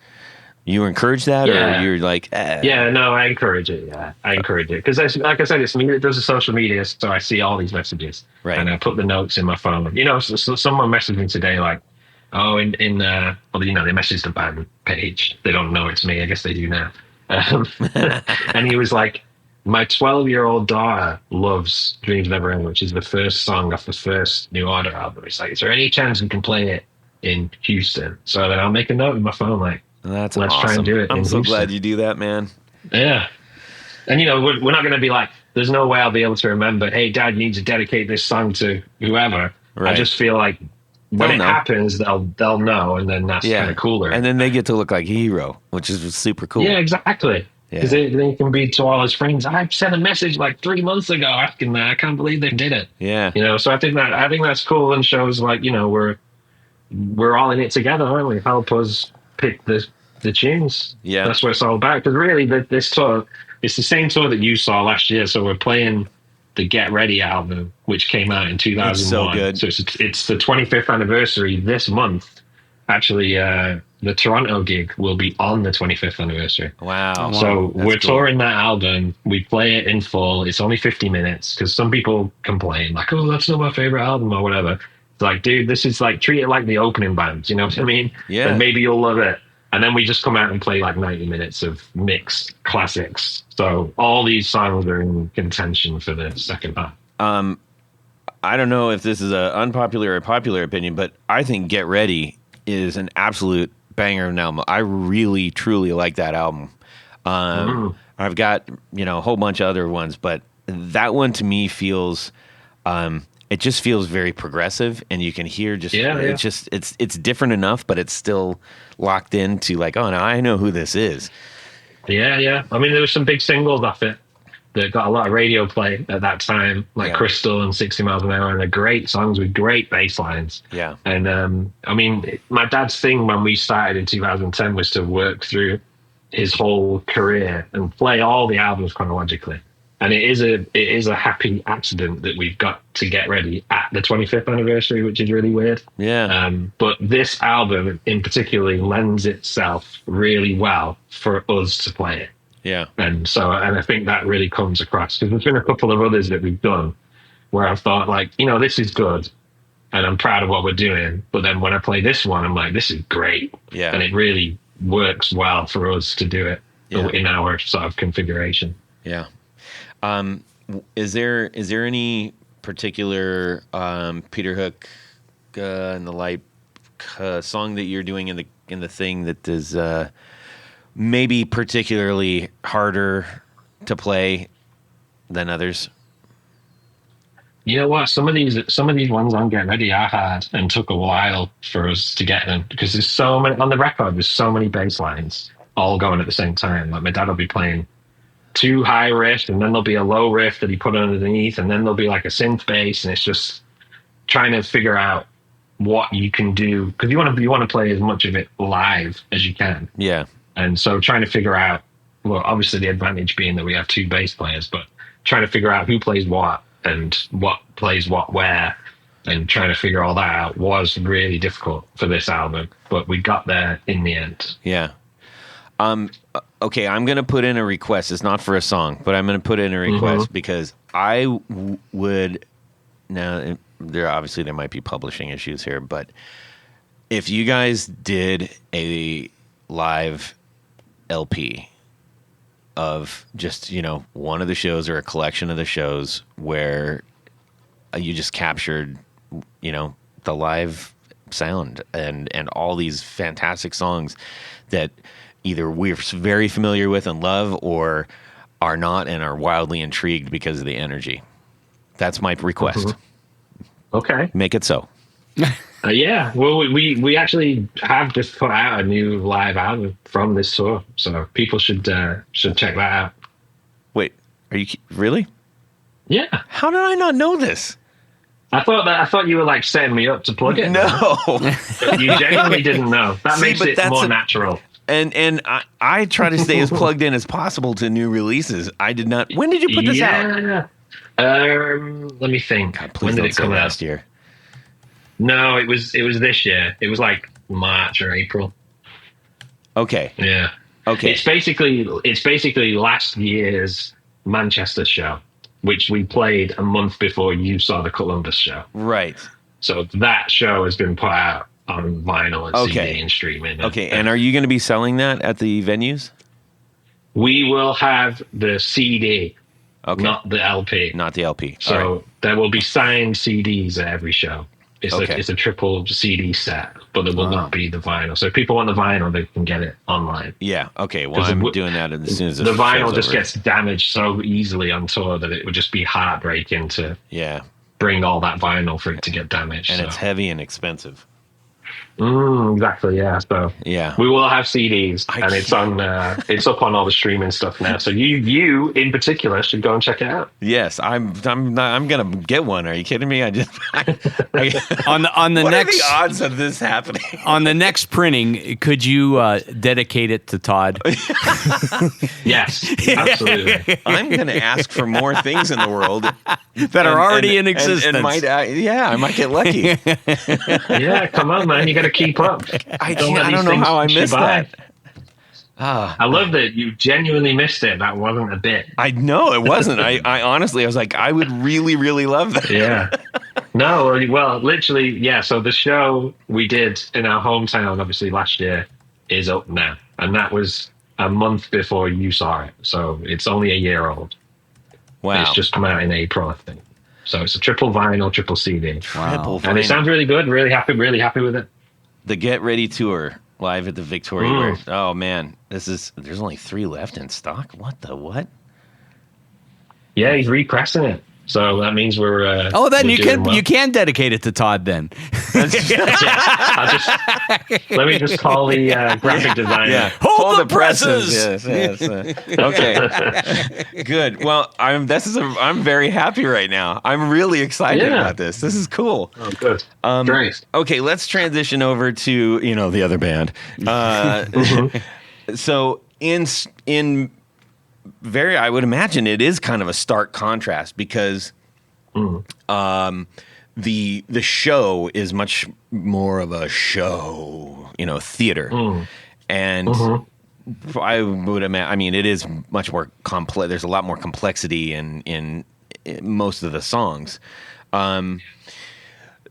You encourage that, or you're like, Yeah, no, I encourage it. Yeah, I encourage it because, like I said, it's me that does the social media, so I see all these messages, Right. and I put the notes in my phone. So someone messaged me today, like, "Oh, they messaged the band page. They don't know it's me. I guess they do now." And he was like, "My 12-year-old daughter loves Dreams Never End, which is the first song off the first New Order album. It's like, is there any chance we can play it in Houston?" So then I'll make a note in my phone, like, "That's let's awesome. try and do it. I'm so Houston. glad you do that, man." Yeah. And, we're not going to be like, there's no way I'll be able to remember, "Hey, Dad, you need to dedicate this song to whoever." Right. I just feel like when They'll it know. happens, they'll know, and then that's kind of cooler. And then they get to look like a hero, which is super cool. Yeah, exactly. Because they can be to all his friends, "I sent a message like 3 months ago asking that. I can't believe they did it." Yeah. So I think that's cool and shows like, we're all in it together, aren't we? Help us pick the tunes. Yeah. That's what it's all about. Because really, this tour, it's the same tour that you saw last year. So we're playing the Get Ready album, which came out in 2001. It's so good. So it's the 25th anniversary this month. Actually, the Toronto gig will be on the 25th anniversary. Wow. So That's we're cool. touring that album. We play it in full. It's only 50 minutes because some people complain like, "Oh, that's not my favorite album," or whatever. It's like, dude, this is like, treat it like the opening band. You know what I mean? Yeah. And maybe you'll love it. And then we just come out and play like 90 minutes of mixed classics. So all these songs are in contention for the second half. I don't know if this is an unpopular or popular opinion, but I think Get Ready is an absolute banger of an album. I really, truly like that album. I've got, a whole bunch of other ones, but that one to me feels, it just feels very progressive, and you can hear it's just, it's different enough, but it's still locked into like, oh, now I know who this is. Yeah. I mean, there were some big singles off it that got a lot of radio play at that time, like Crystal and 60 Miles an Hour, and they're great songs with great bass lines. Yeah. And I mean, my dad's thing when we started in 2010 was to work through his whole career and play all the albums chronologically. And it is a happy accident that we've got to Get Ready at the 25th anniversary, which is really weird. Yeah. But this album in particular lends itself really well for us to play it. Yeah. And I think that really comes across because there's been a couple of others that we've done where I've thought like, this is good and I'm proud of what we're doing. But then when I play this one, I'm like, this is great. Yeah. And it really works well for us to do it in our sort of configuration. Yeah. Is there any particular Peter Hook and the Light song that you're doing in the thing that is maybe particularly harder to play than others? You know what? Some of these ones on Get Ready are hard and took a while for us to get them because there's so many on the record. There's so many bass lines all going at the same time. Like my dad will be playing 2 high riffs and then there'll be a low riff that he put underneath and then there'll be like a synth bass, and it's just trying to figure out what you can do because you want to play as much of it live as you can. Yeah. And so trying to figure out, well, obviously the advantage being that we have 2 bass players, but trying to figure out who plays what and what plays what where and trying to figure all that out was really difficult for this album, but we got there in the end. Yeah. Okay, I'm going to put in a request. It's not for a song, but I'm going to put in a request because I would, now there might be publishing issues here, but if you guys did a live LP of just, one of the shows or a collection of the shows where you just captured, the live sound and all these fantastic songs that either we're very familiar with and love or are not and are wildly intrigued because of the energy. That's my request. Mm-hmm. Okay. Make it so. Yeah. Well, we actually have just put out a new live album from this tour, so people should check that out. Wait, are you really? Yeah. How did I not know this? I thought you were like setting me up to plug it. No. You genuinely didn't know. That makes it more natural. And I try to stay as plugged in as possible to new releases. I did not. When did you put this out? Let me think. God, please when did don't it say come last out? year. No, it was this year. It was like March or April. Okay. Yeah. Okay. It's basically last year's Manchester show, which we played a month before you saw the Columbus show. Right. So that show has been put out on vinyl and CD and streaming. Okay. And are you going to be selling that at the venues? We will have the CD, not the LP. Not the LP. So there will be signed CDs at every show. It's a triple CD set, but there will not be the vinyl. So if people want the vinyl, they can get it online. Yeah. Okay. Well, I'm doing that as soon as the vinyl just gets damaged so easily on tour that it would just be heartbreaking to bring all that vinyl for it to get damaged. And it's heavy and expensive. Exactly. Yeah. So we will have CDs, and it's up on all the streaming stuff now. So you in particular should go and check it out. Yes, I'm gonna get one. Are you kidding me? On the what next, are the odds of this happening? On the next printing, could you dedicate it to Todd? Yes, absolutely. I'm gonna ask for more things in the world that are already in existence. And I might get lucky. Yeah, come on, man. You got to keep up. I don't know how I missed that. I love that you genuinely missed it. That wasn't a bit. I know it wasn't. I honestly, I was like, I would really, really love that. Yeah. No, well, literally, yeah. So the show we did in our hometown, obviously last year, is up now, and that was a month before you saw it. So it's only a year old. Wow. It's just come out in April, I think. So it's a triple vinyl, triple CD. Triple vinyl. And it sounds really good. Really happy with it. The Get Ready tour live at the Victoria. Oh man, there's only 3 left in stock. What the what? Yeah, he's repressing it. So that means we're. Then you can dedicate it to Todd then. Let me just call the graphic designer. Yeah. Hold the presses. Yes. Okay. Good. Well, I'm very happy right now. I'm really excited about this. This is cool. Oh, good. Great. Okay, let's transition over to the other band. So in very, I would imagine it is kind of a stark contrast because the show is much more of a show, theater, and I would imagine. I mean, it is much more complex. There's a lot more complexity in most of the songs.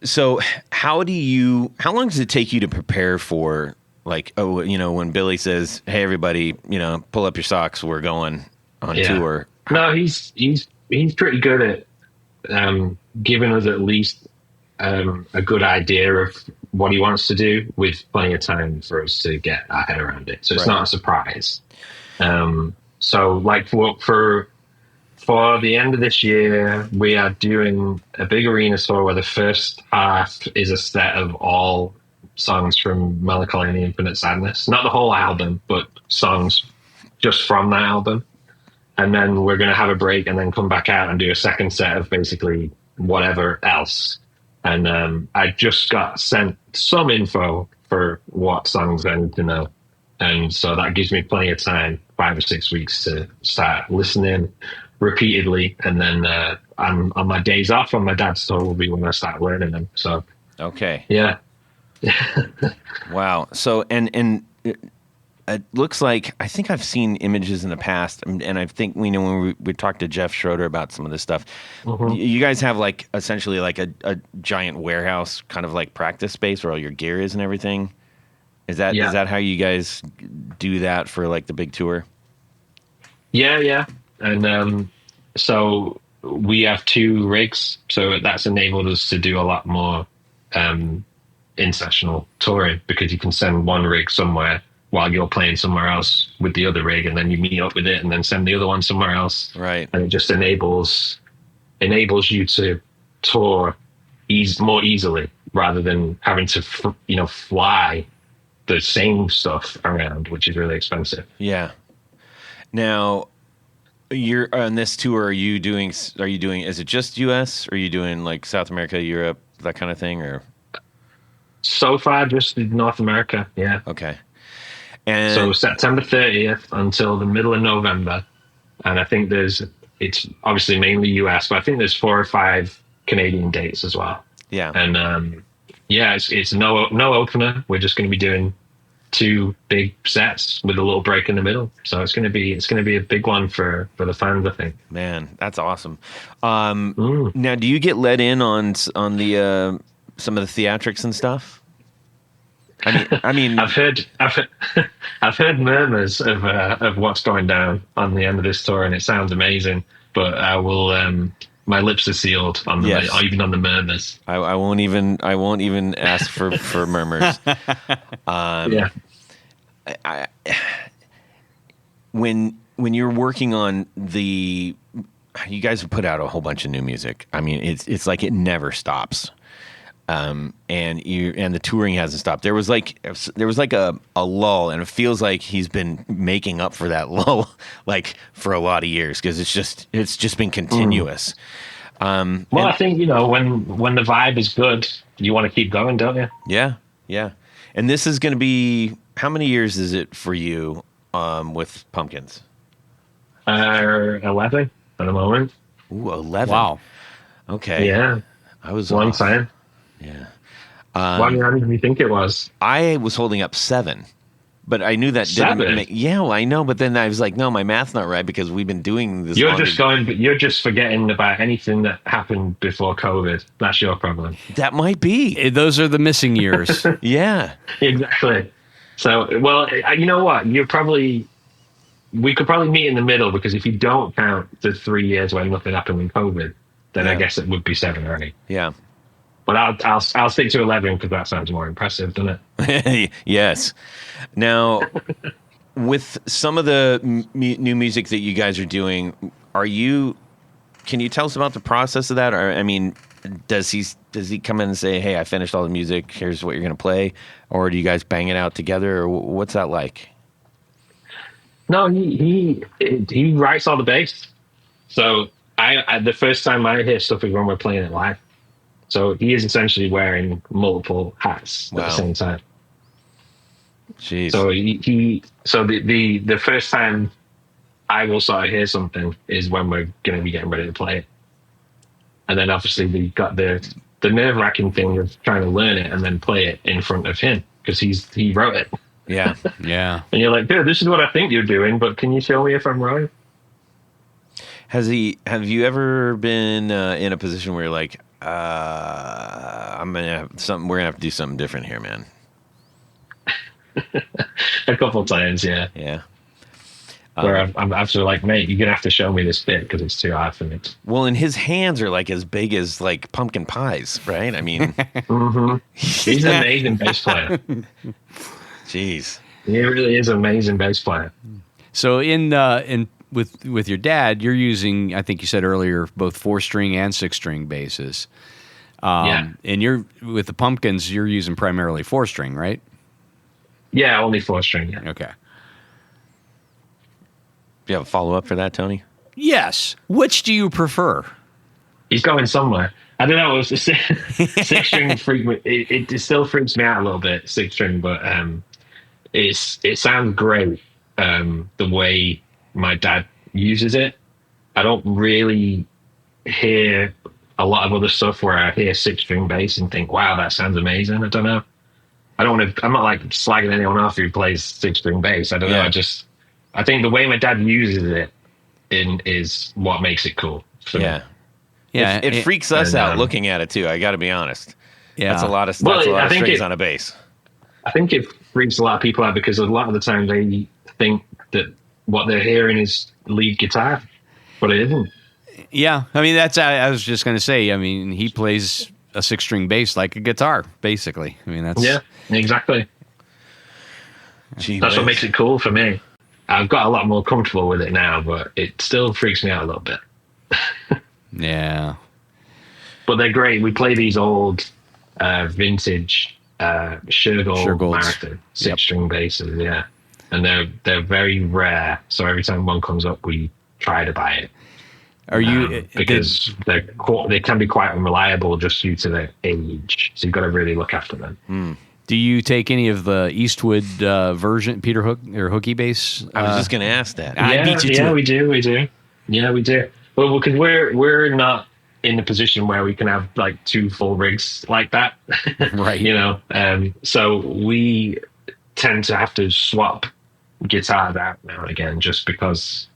So how long does it take you to prepare for? Like, when Billy says, "Hey, everybody, pull up your socks. We're going on tour." No, he's pretty good at giving us at least a good idea of what he wants to do, with plenty of time for us to get our head around it. So it's not a surprise. So, like for the end of this year, we are doing a big arena tour where the first half is a set of all songs from Melancholy and the Infinite Sadness. Not the whole album, but songs just from that album. And then we're going to have a break and then come back out and do a second set of basically whatever else. And I just got sent some info for what songs I need to know. And so that gives me plenty of time, 5 or 6 weeks, to start listening repeatedly. And then on my days off on my dad's tour will be when I start learning them. So, okay. Yeah. Wow. So, and it looks like, I think I've seen images in the past, and I think we know when we talked to Jeff Schroeder about some of this stuff. You guys have like essentially like a giant warehouse, kind of like practice space where all your gear is and everything. Is that how you guys do that for like the big tour? Yeah. And so we have 2 rigs, so that's enabled us to do a lot more in-sessional touring, because you can send one rig somewhere while you're playing somewhere else with the other rig, and then you meet up with it and then send the other one somewhere else. Right. And it just enables you to tour more easily, rather than having to fly the same stuff around, which is really expensive. Yeah. Now, you're on this tour. Are you doing? Is it just U.S.? Or are you doing like South America, Europe, that kind of thing, or? So far, just North America. Yeah. Okay. And so September 30th until the middle of November, and I think it's obviously mainly US, but I think there's 4 or 5 Canadian dates as well. Yeah. And it's no opener. We're just going to be doing 2 big sets with a little break in the middle. So it's going to be a big one for the fans, I think. Man, that's awesome. Now, do you get let in on the some of the theatrics and stuff? I mean, I've heard murmurs of what's going down on the end of this tour, and it sounds amazing. But I will. My lips are sealed on the even on the murmurs. I won't even ask for murmurs. Yeah. When you're working on you guys have put out a whole bunch of new music. I mean, it's like it never stops. And the touring hasn't stopped. There was like a lull, and it feels like he's been making up for that lull like for a lot of years, because it's just been continuous. I think when the vibe is good, you want to keep going, don't you? Yeah. And this is going to be, how many years is it for you with Pumpkins? 11 at the moment. Ooh, 11. Wow. Okay. Yeah. I was long off. time. Yeah. How many do you think it was? I was holding up 7, but I knew that 7? didn't make. Yeah, well, I know, but then I was like, no, my math's not right, because we've been doing this. You're just forgetting about anything that happened before COVID. That's your problem. That might be. Those are the missing years. Yeah. Exactly. So, well, you know what? We could probably meet in the middle, because if you don't count the 3 years where nothing happened with COVID, then I guess it would be 7 or 8. Yeah. But I'll stick to 11, because that sounds more impressive, doesn't it? Yes. Now, with some of the new music that you guys are doing, can you tell us about the process of that? Or, I mean, does he come in and say, "Hey, I finished all the music. Here's what you're going to play," or do you guys bang it out together, or what's that like? No, he writes all the bass. So I the first time I hear stuff is when we're playing it live. So he is essentially wearing multiple hats at the same time. Jeez. So the first time I will sort of hear something is when we're going to be getting ready to play it. And then obviously we got the nerve-wracking thing of trying to learn it and then play it in front of him, because he wrote it. Yeah. Yeah. And you're like, dude, this is what I think you're doing, but can you show me if I'm wrong? Have you ever been in a position where you're like, we're gonna have to do something different here, man? A couple times, yeah. Yeah. Where I'm actually like, mate, you're gonna have to show me this bit, because it's too hard for me. Well, and his hands are like as big as like pumpkin pies, right? I mean, He's an amazing bass player. Jeez, he really is an amazing bass player. So with your dad, you're using, I think you said earlier, both 4-string and 6-string basses. And you're with the Pumpkins, you're using primarily 4-string, right? Yeah, only 4-string. Yeah. Okay. Do you have a follow up for that, Tony? Yes. Which do you prefer? He's going somewhere. I don't know. It was 6-string freak me. It still freaks me out a little bit, 6-string, but it sounds great. The way my dad uses it, I don't really hear a lot of other stuff where I hear 6-string bass and think, wow, that sounds amazing. I don't know. I don't want to. I'm not like slagging anyone off who plays 6-string bass. I don't know. I think the way my dad uses it is what makes it cool. For me. Yeah, It freaks us out looking at it too. I got to be honest. Yeah, that's a lot of strings on a bass. I think it freaks a lot of people out because a lot of the time they think that what they're hearing is lead guitar, but it isn't. Yeah, I mean I was just going to say. I mean, he plays a 6-string bass like a guitar, basically. I mean, that's exactly. That's what makes it cool for me. I've got a lot more comfortable with it now, but it still freaks me out a little bit. Yeah. But they're great. We play these old vintage Shergold Marathon 6-string basses, and they're very rare. So every time one comes up, we try to buy it. Are you because they can be quite unreliable just due to their age. So you've got to really look after them. Do you take any of the Eastwood version, Peter Hook or Hooky bass? I was just going to ask that. I beat you to it. We do. Yeah, we do. Well, because we're not in the position where we can have like 2 full rigs like that, right? So we tend to have to swap guitars out now and again, just because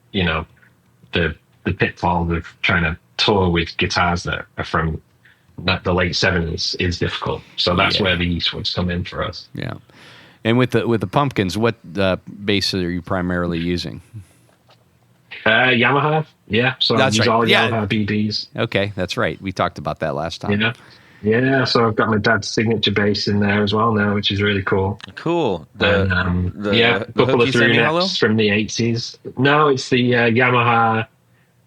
the pitfall of trying to tour with guitars that are from the late 70s is difficult. So that's where the Eastwoods come in for us. Yeah. And with the Pumpkins, what bass are you primarily using? Yamaha. Yeah. So I use all Yamaha BBs. Okay, that's right. We talked about that last time. Yeah. So I've got my dad's signature bass in there as well now, which is really cool. Cool. A couple of through necks from the 80s. No, it's the Yamaha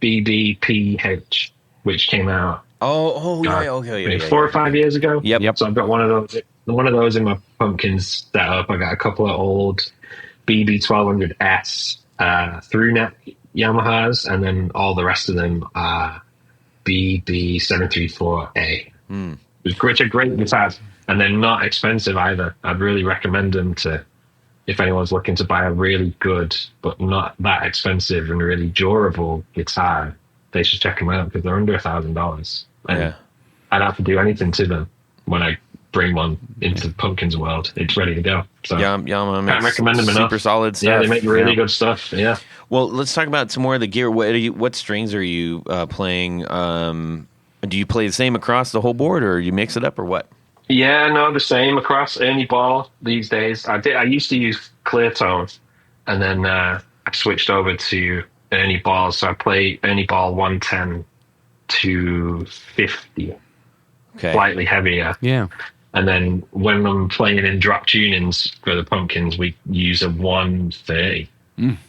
BBPH, which came out. Okay. 4 or 5 years ago. Yep. So I've got one of those in my Pumpkins setup. I got a couple of old BB1200S through neck Yamahas, and then all the rest of them are BB734A, which are great guitars, and they're not expensive either. I'd really recommend them if anyone's looking to buy a really good but not that expensive and really durable guitar. They should check them out because they're under $1,000. Yeah, I'd have to do anything to them when I bring one into the Pumpkins world. It's ready to go. So Yamaha can't recommend them enough. Super solid stuff. Yeah, they make really good stuff. Yeah. Well, let's talk about some more of the gear. What strings are you playing? Do you play the same across the whole board, or you mix it up, or what? Yeah, no, the same across Ernie Ball these days. I used to use clear tone, and then I switched over to Ernie Ball. So I play Ernie Ball 110 to 50, slightly heavier. Yeah. And then when I'm playing in drop tunings for the Pumpkins, we use a 130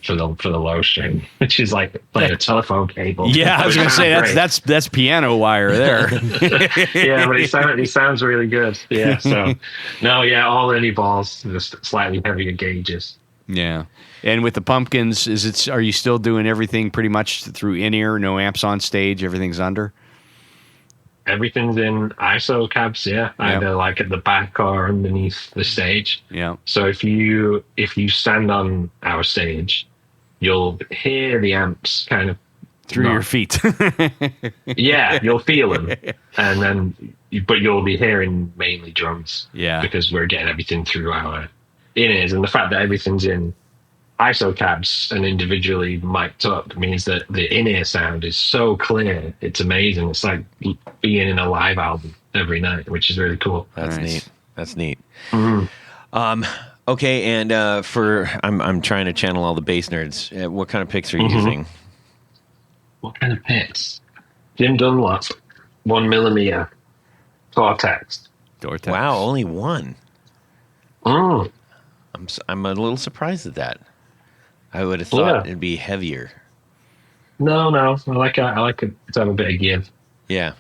for the low string, which is like playing a telephone cable. Yeah, I was going to say that's piano wire there. Yeah, but he sounds really good. Yeah, so all Ernie Balls, just slightly heavier gauges. Yeah. And with the Pumpkins, are you still doing everything pretty much through in-ear, no amps on stage, everything's under? Everything's in ISO cabs, either like at the back or underneath the stage. Yeah. So if you stand on our stage, you'll hear the amps kind of through your feet. Yeah, you'll feel them, but you'll be hearing mainly drums. Yeah, because we're getting everything through our in-ears, and the fact that everything's in ISO cabs and individually mic'd up means that the in-ear sound is so clear. It's amazing. It's like being in a live album every night, which is really cool. That's neat. That's neat. Mm-hmm. Okay, and I'm trying to channel all the bass nerds. What kind of picks are you using? What kind of picks? Jim Dunlop, 1mm Tortex. Wow, only one. Mm. I'm a little surprised at that. I would have thought it'd be heavier. No. I like it to have a bit of give. Yeah.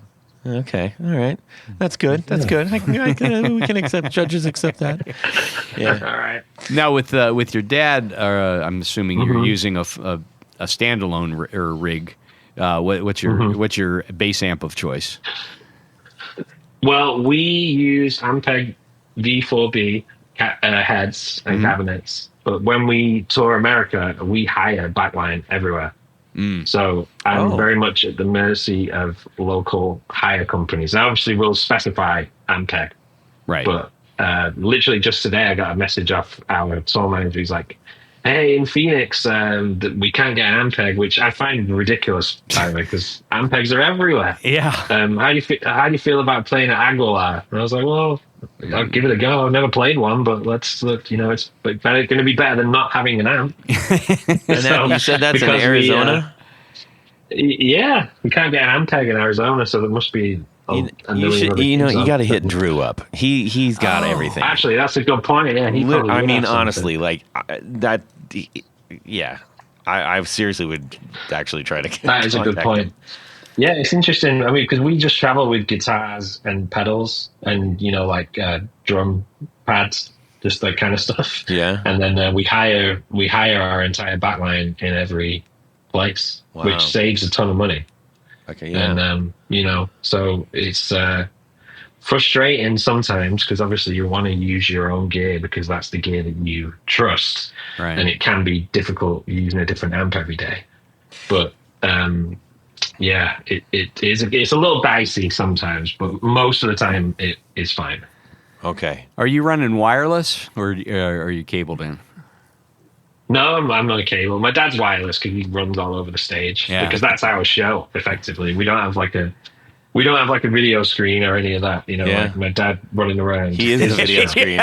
Okay. All right. That's good. That's good. We can accept. Judges accept that. Yeah. All right. Now with your dad, I'm assuming you're using a standalone rig. What's your bass amp of choice? Well, we use Ampeg V4B heads and cabinets, but when we tour America, we hire backline everywhere. So I'm very much at the mercy of local hire companies. Now, obviously, we'll specify Ampeg, right? But literally just today, I got a message off our tour manager. He's like, "Hey, in Phoenix, we can't get an Ampeg," which I find ridiculous, by the way, because Ampegs are everywhere. Yeah. How do you feel about playing at Aguilar? And I was like, well, I'll give it a go. I've never played one, but let's look. It's going to be better than not having an amp. And you said that's in Arizona. Yeah, we can't get an Ampeg in Arizona, so there must be. You got to hit Drew up. He's got everything. Actually, that's a good point. Yeah, I mean, honestly, like that. Yeah, I seriously would actually try to get. That is a good point. Him. Yeah, it's interesting. I mean, because we just travel with guitars and pedals, and like drum pads, just that kind of stuff. Yeah, and then we hire our entire backline in every place, which saves a ton of money. Okay, yeah. And so it's frustrating sometimes because obviously you want to use your own gear because that's the gear that you trust, right? And it can be difficult using a different amp every day. But it's a little dicey sometimes, but most of the time it is fine. Okay. Are you running wireless or are you cabled in? No, I'm not a cable. My dad's wireless because he runs all over the stage. Yeah. Because that's our show. Effectively, we don't have like a video screen or any of that. Like my dad running around. He is the video screen.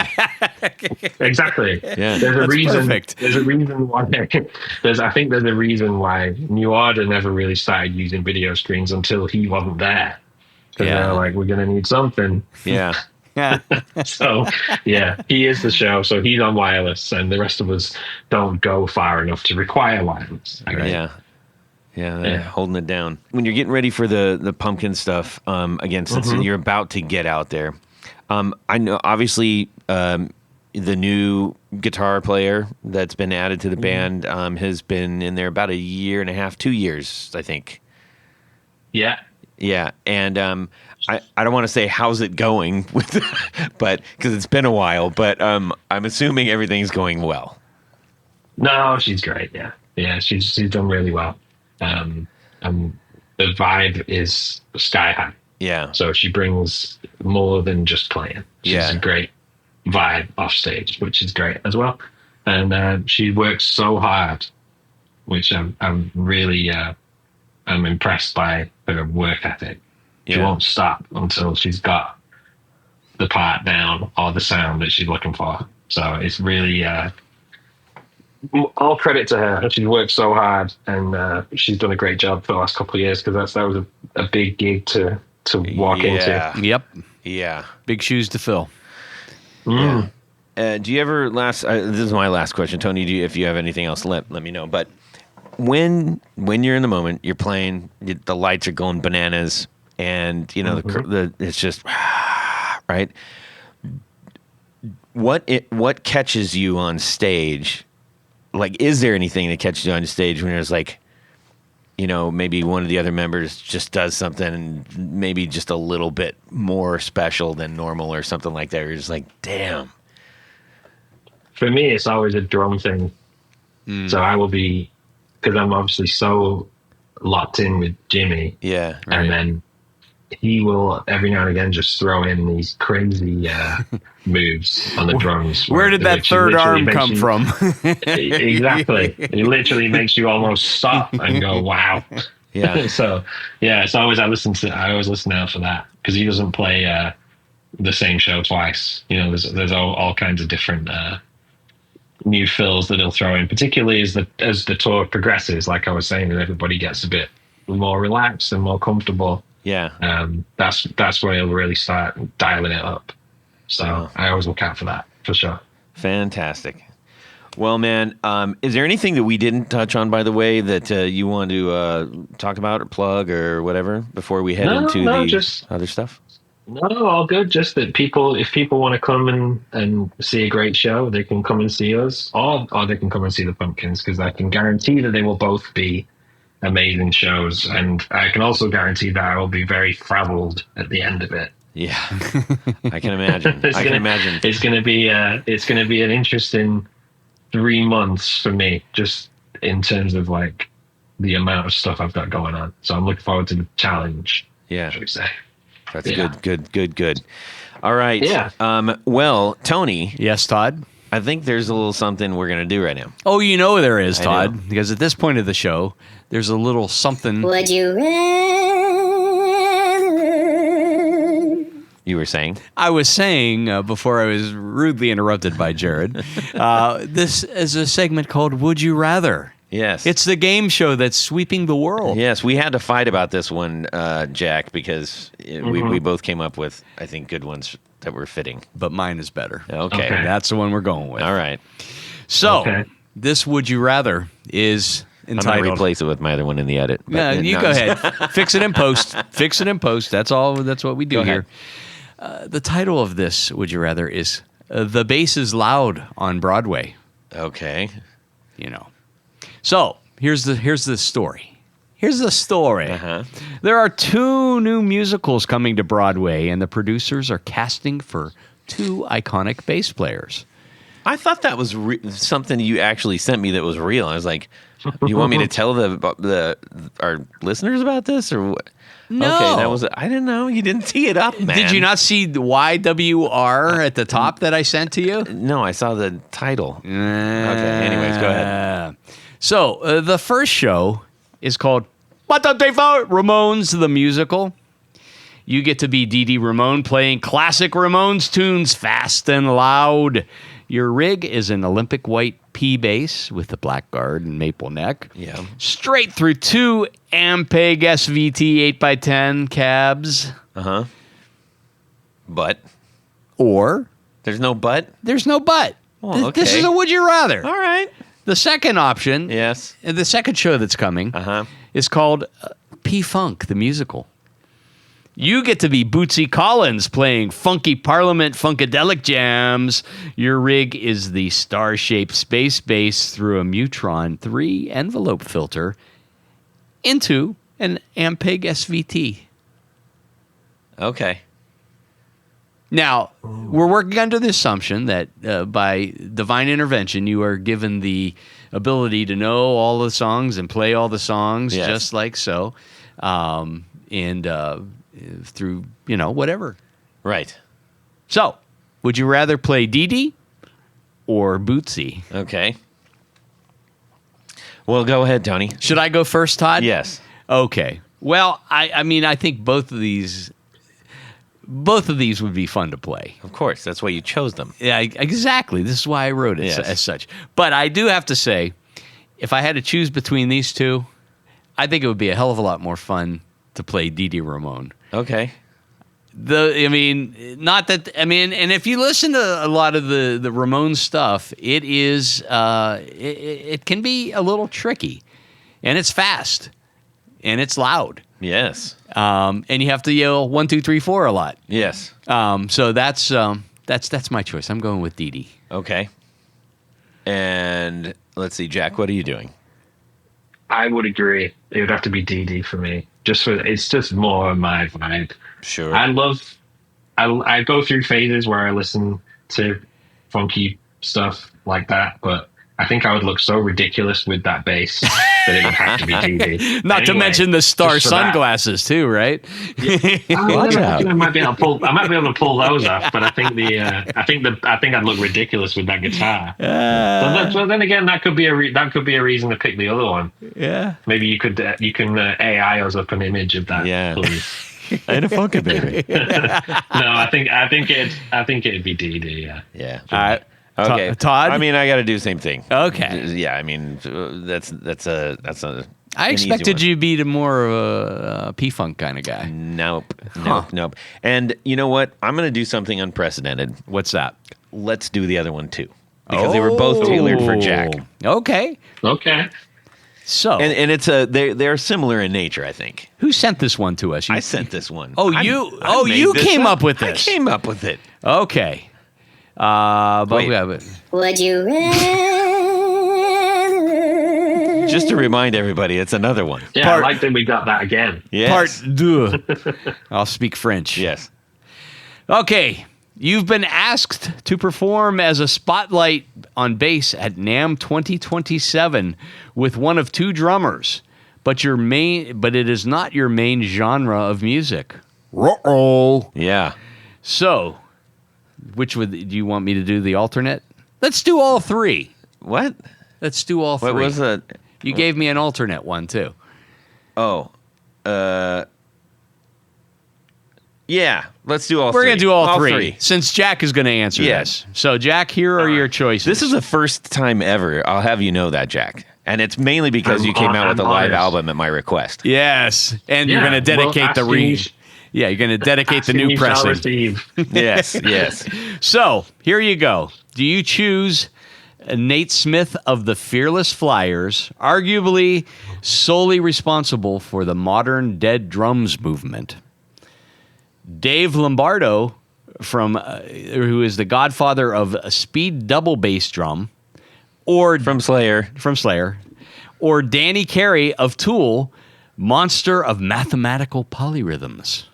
Exactly. Yeah. There's a reason. Perfect. There's a reason why. I think there's a reason why New Order never really started using video screens until he wasn't there. Because they're like, we're gonna need something. Yeah. So yeah, he is the show. So he's on wireless, and the rest of us don't go far enough to require wireless. Yeah, they're holding it down. When you're getting ready for the pumpkin stuff, again, since you're about to get out there, I know obviously the new guitar player that's been added to the band has been in there about a year and a half, 2 years, I think. Yeah. Yeah, and I don't want to say how's it going, but because it's been a while, but I'm assuming everything's going well. No, she's great. Yeah, she's done really well. The vibe is sky high. Yeah. So she brings more than just playing. She's a great vibe off stage, which is great as well. And she works so hard, which I'm really I'm impressed by her work ethic. She won't stop until she's got the part down or the sound that she's looking for. So it's really all credit to her. She's worked so hard, and she's done a great job for the last couple of years because that was a big gig to walk into. Yep. Yeah. Big shoes to fill. Yeah. Do you ever this is my last question, Tony. If you have anything else, let me know. But when you're in the moment, you're playing, the lights are going bananas, and it's just right. What catches you on stage? Like, is there anything that catches you on stage when there's like, maybe one of the other members just does something maybe just a little bit more special than normal or something like that? You're just like, damn. For me, it's always a drum thing. So I will be, because I'm obviously so locked in with Jimmy. Yeah. Right. And then he will every now and again just throw in these crazy moves on the drums. Where did that third arm come from? Exactly. It literally makes you almost stop and go, wow. Yeah. So yeah, it's always I always listen out for that because he doesn't play the same show twice. There's all kinds of different new fills that he'll throw in, particularly as the tour progresses. Like I was saying, and everybody gets a bit more relaxed and more comfortable. Yeah. That's where he'll really start dialing it up. So I always look out for that, for sure. Fantastic. Well, man, is there anything that we didn't touch on, by the way, that you want to talk about or plug or whatever before we head into the other stuff? No, all good. Just that if people want to come and see a great show, they can come and see us, or they can come and see the Pumpkins, because I can guarantee that they will both be amazing shows, and I can also guarantee that I will be very frazzled at the end of it. Yeah, I can imagine. It's going to be an interesting 3 months for me, just in terms of like the amount of stuff I've got going on. So I'm looking forward to the challenge. Yeah, should we say? That's good. All right. Yeah. Well, Tony, Yes, Todd? I think there's a little something we're going to do right now. Oh, you know there is, I Todd, know. because at this point of the show, there's a little something. Would you rather? You were saying? I was saying before I was rudely interrupted by Jared, this is a segment called Would You Rather? Yes. It's the game show that's sweeping the world. Yes, we had to fight about this one, Jack, because we both came up with, I think, good ones that were fitting. But mine is better. Okay. Okay. That's the one we're going with. All right. So, Okay. this Would You Rather is I'm going to entitled... replace it with my other one in the edit. but- Yeah, you no, go I'm- ahead. Fix it in post. Fix it in post. That's all. That's what we do Go here. The title of this, Would You Rather, is "The Bass is Loud" on Broadway. Okay. You know. So here's the story. Here's the story. Uh-huh. There are 2 new musicals coming to Broadway, and the producers are casting for 2 iconic bass players. I thought that was something you actually sent me that was real. I was like, you want me to tell our listeners about this or what? No. Okay, that was I didn't know. You didn't tee it up, man. Did you not see the YWR at the top that I sent to you? No, I saw the title. Okay, anyways, go ahead. So the first show is called What the Ramones the Musical. You get to be Dee Dee Ramone playing classic Ramones tunes fast and loud. Your rig is an Olympic white P bass with the black guard and maple neck. Yeah. Straight through 2 Ampeg SVT 8x10 cabs. Uh-huh. But Or there's no but? there's no but. Oh, This okay. is a Would You Rather. All right. The second option, Yes. the second show that's coming, Uh-huh. is called P-Funk, the musical. You get to be Bootsy Collins playing funky Parliament Funkadelic jams. Your rig is the star-shaped space bass through a Mutron 3 envelope filter into an Ampeg SVT. Okay. Now, we're working under the assumption that by divine intervention, you are given the ability to know all the songs and play all the songs Yes. just like so. Through, whatever. Right. So, would you rather play Dee Dee or Bootsy? Okay. Well, go ahead, Tony. Should I go first, Todd? Yes. Okay. Well, I think both of these would be fun to play. Of course. That's why you chose them. Yeah, exactly. This is why I wrote it Yes. as such. But I do have to say, if I had to choose between these two, I think it would be a hell of a lot more fun to play Dee Dee Ramone. Okay. And if you listen to a lot of the Ramones stuff, it is it can be a little tricky, and it's fast, and it's loud, Yes. and you have to yell 1, 2, 3, 4 a lot. Yes. So that's my choice. I'm going with Dee Dee. Okay. And let's see, Jack, what are you doing? I would agree. It would have to be DD for me. It's just more my vibe. Sure. I go through phases where I listen to funky stuff like that, but I think I would look so ridiculous with that bass that it would have to be DD. Not to Anyway, mention the star just for that. sunglasses too, right? Watch out. I might be able to pull those off, but I think I'd look ridiculous with that guitar. But then again, that could be a reason to pick the other one. Yeah. Maybe you can AI us up an image of that. Yeah. Please. I had a funky baby. No, I think it'd be DD. Yeah. Yeah. All right. Okay. Todd? I mean, I got to do the same thing. Okay. Yeah. I mean, that's a. I expected you to be more of a P-Funk kind of guy. Nope. And you know what? I'm going to do something unprecedented. What's that? Let's do the other one too, because they were both tailored for Jack. Okay. Okay. So, And it's they're similar in nature, I think. who sent this one to us? I sent this one. Oh, I made you this came up with this. I came up with it. Okay. But Wait. we have it. Would you rather? Just to remind everybody, it's another one. Yeah, I like that we got that again. Yes. Part deux. I'll speak French. Yes. Okay. You've been asked to perform as a spotlight on bass at NAMM 2027 with one of 2 drummers, but it is not your main genre of music. Uh-oh. Yeah. So, Do you want me to do the alternate? Let's do all three. What? Let's do all three. What was that? You gave me an alternate one, too. Oh. Yeah, let's do all three. We're going to do all three, since Jack is going to answer this. So, Jack, here are your choices. This is the first time ever. I'll have you know that, Jack. And it's mainly because you came out with a live album at my request. Yes, and you're going to dedicate you're going to dedicate the new pressing. Yes. So, here you go. Do you choose Nate Smith of the Fearless Flyers, arguably solely responsible for the modern dead drums movement? Dave Lombardo, who is the godfather of a speed double bass drum, or from Slayer, or Danny Carey of Tool, monster of mathematical polyrhythms.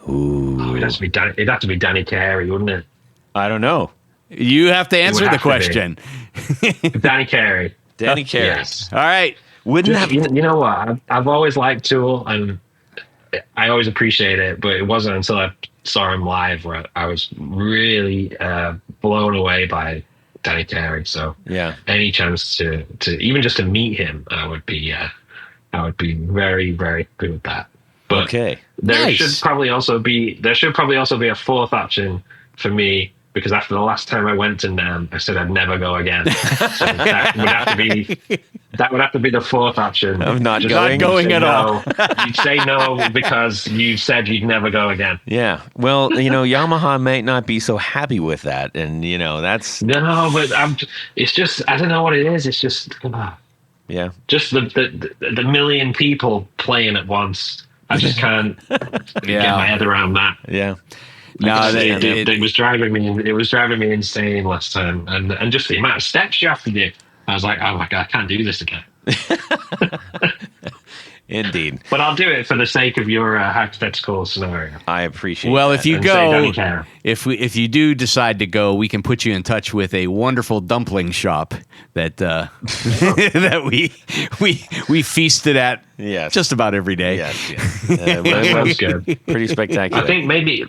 Ooh, it'd have to be Danny Carey, wouldn't it? I don't know. You have to answer the question. Danny Carey. Danny Carey. Yes. All right. You know what? I've always liked Tool, and I always appreciate it, but it wasn't until I saw him live where I was really blown away by Danny Carey. So any chance to even just to meet him, I would be very, very good with that. But there should probably also be a fourth option for me, because after the last time I went to NAMM, I said I'd never go again. So that would have to be the fourth option of not going at all. You'd say no because you said you'd never go again. Yeah. Well, Yamaha might not be so happy with that, and that's no. But it's just I don't know what it is. It's just just the million people playing at once. I just can't get my head around that. Yeah. No, it was driving me. It was driving me insane last time, and just the amount of steps you have to do. I was like, oh my god, I can't do this again. Indeed, but I'll do it for the sake of your hypothetical scenario. I appreciate. Well, that. If you go, if you do decide to go, we can put you in touch with a wonderful dumpling shop that that we feasted at. Just about every day. Yes. That was good. Pretty spectacular. I think maybe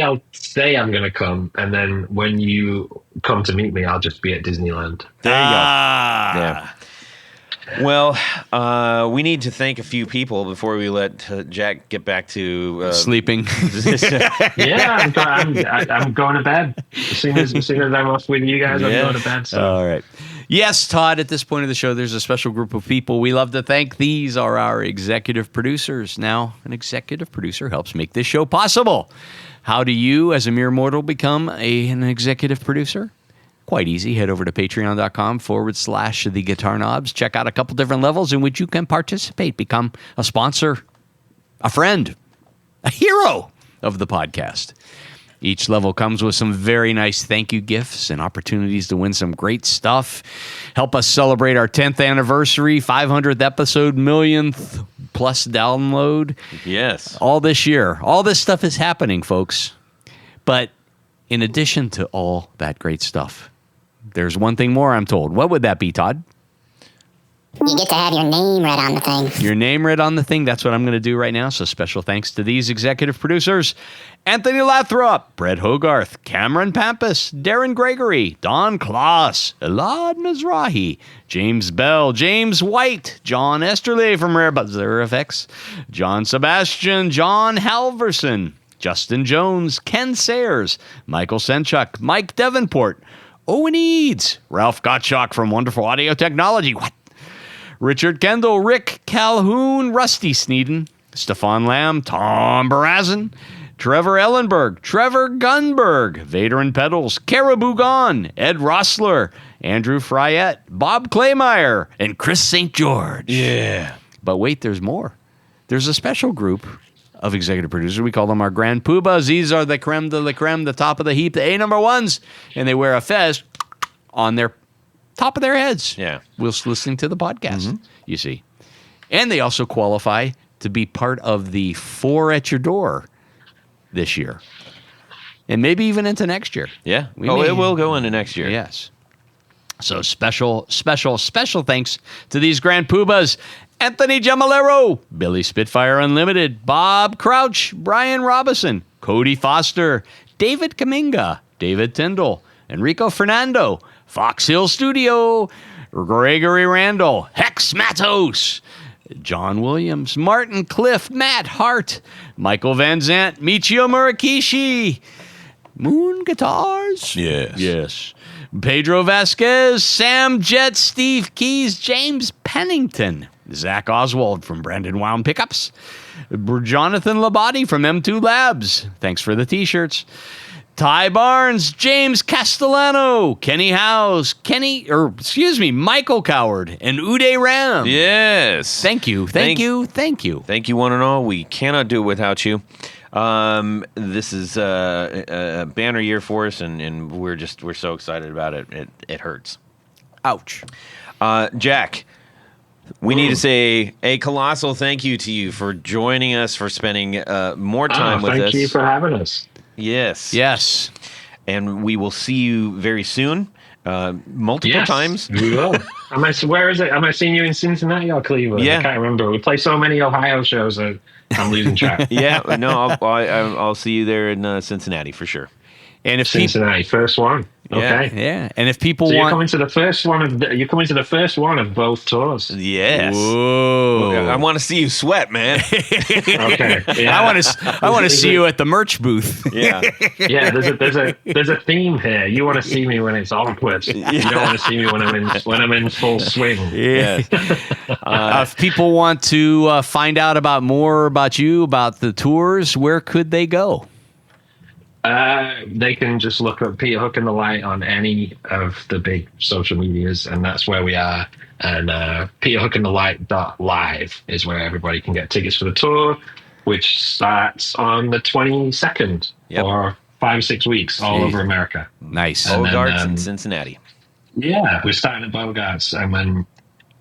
I'll say I'm going to come, and then when you come to meet me, I'll just be at Disneyland. There you go. Yeah. Well, we need to thank a few people before we let Jack get back to sleeping. Yeah, I'm going to bed as soon as I'm off with you guys. I'm going to bed. So. All right. Yes, Todd, at this point of the show, there's a special group of people we love to thank. These are our executive producers. Now, an executive producer helps make this show possible. How do you, as a mere mortal, become an executive producer? Quite easy. Head over to patreon.com/The Guitar Knobs. Check out a couple different levels in which you can participate, become a sponsor, a friend, a hero of the podcast. Each level comes with some very nice thank you gifts and opportunities to win some great stuff. Help us celebrate our 10th anniversary, 500th episode, millionth plus download. Yes. All this year. All this stuff is happening, folks. But in addition to all that great stuff, there's one thing more, I'm told. What would that be, Todd? You get to have your name read on the thing. Your name read on the thing. That's what I'm going to do right now. So special thanks to these executive producers: Anthony Lathrop, Brett Hogarth, Cameron Pampas, Darren Gregory, Don Kloss, Elad Mizrahi, James Bell, James White, John Esterle from Rare Buzzer FX, John Sebastian, John Halverson, Justin Jones, Ken Sayers, Michael Senchuk, Mike Davenport, Owen Eads, Ralph Gottschalk from Wonderful Audio Technology. What? Richard Kendall, Rick Calhoun, Rusty Sneeden, Stefan Lamb, Tom Barazin, Trevor Ellenberg, Trevor Gunberg, Vader and Pedals, Caribou Gone, Ed Rossler, Andrew Fryette, Bob Claymeyer, and Chris St. George. Yeah. But wait, there's more. There's a special group of executive producers. We call them our Grand Poobahs. These are the creme de la creme, the top of the heap, the A number ones, and they wear a fez on their top of their heads. Yeah. Whilst listening to the podcast, you see. And they also qualify to be part of the 4 at Your Door this year. And maybe even into next year. Yeah. It will go into next year. Yes. So special thanks to these Grand Poobahs: Anthony Gemalero, Billy Spitfire Unlimited, Bob Crouch, Brian Robison, Cody Foster, David Kaminga, David Tyndall, Enrico Fernando, Fox Hill Studio, Gregory Randall, Hex Matos, John Williams, Martin Cliff, Matt Hart, Michael Van Zant, Michio Murakishi, Moon Guitars. Yes. Pedro Vasquez, Sam Jett, Steve Keys, James Pennington, Zach Oswald from Brandon Wound Pickups, Jonathan Labate from M2 Labs. Thanks for the t-shirts. Ty Barnes, James Castellano, Kenny Howes, Michael Coward, and Uday Ram. Yes. Thank you. Thank you, one and all. We cannot do it without you. This is a banner year for us, and we're so excited about it. It hurts. Ouch. Jack, we need to say a colossal thank you to you for joining us, for spending more time with us. Thank you for having us. Yes. And we will see you very soon, multiple times. We will. Where is it? Am I seeing you in Cincinnati or Cleveland? Yeah. I can't remember. We play so many Ohio shows that I'm losing track. Yeah, no, I'll see you there in Cincinnati for sure. And if Cincinnati, first one. Okay. Yeah. And if people You're want, coming to the first one of both tours. Yes. Whoa. I want to see you sweat, man. Okay. Yeah. I want to see you at the merch booth. Yeah. Yeah. There's a theme here. You want to see me when it's awkward. You don't want to see me when I'm in full swing. Yeah. If people want to find out more about you, about the tours, where could they go? They can just look up Peter Hook and the Light on any of the big social medias, and that's where we are. And peterhookandthelight.live is where everybody can get tickets for the tour, which starts on the 22nd for 5 or 6 weeks all over America. Nice. Bogarts in Cincinnati. Yeah, we're starting at Bogarts, and then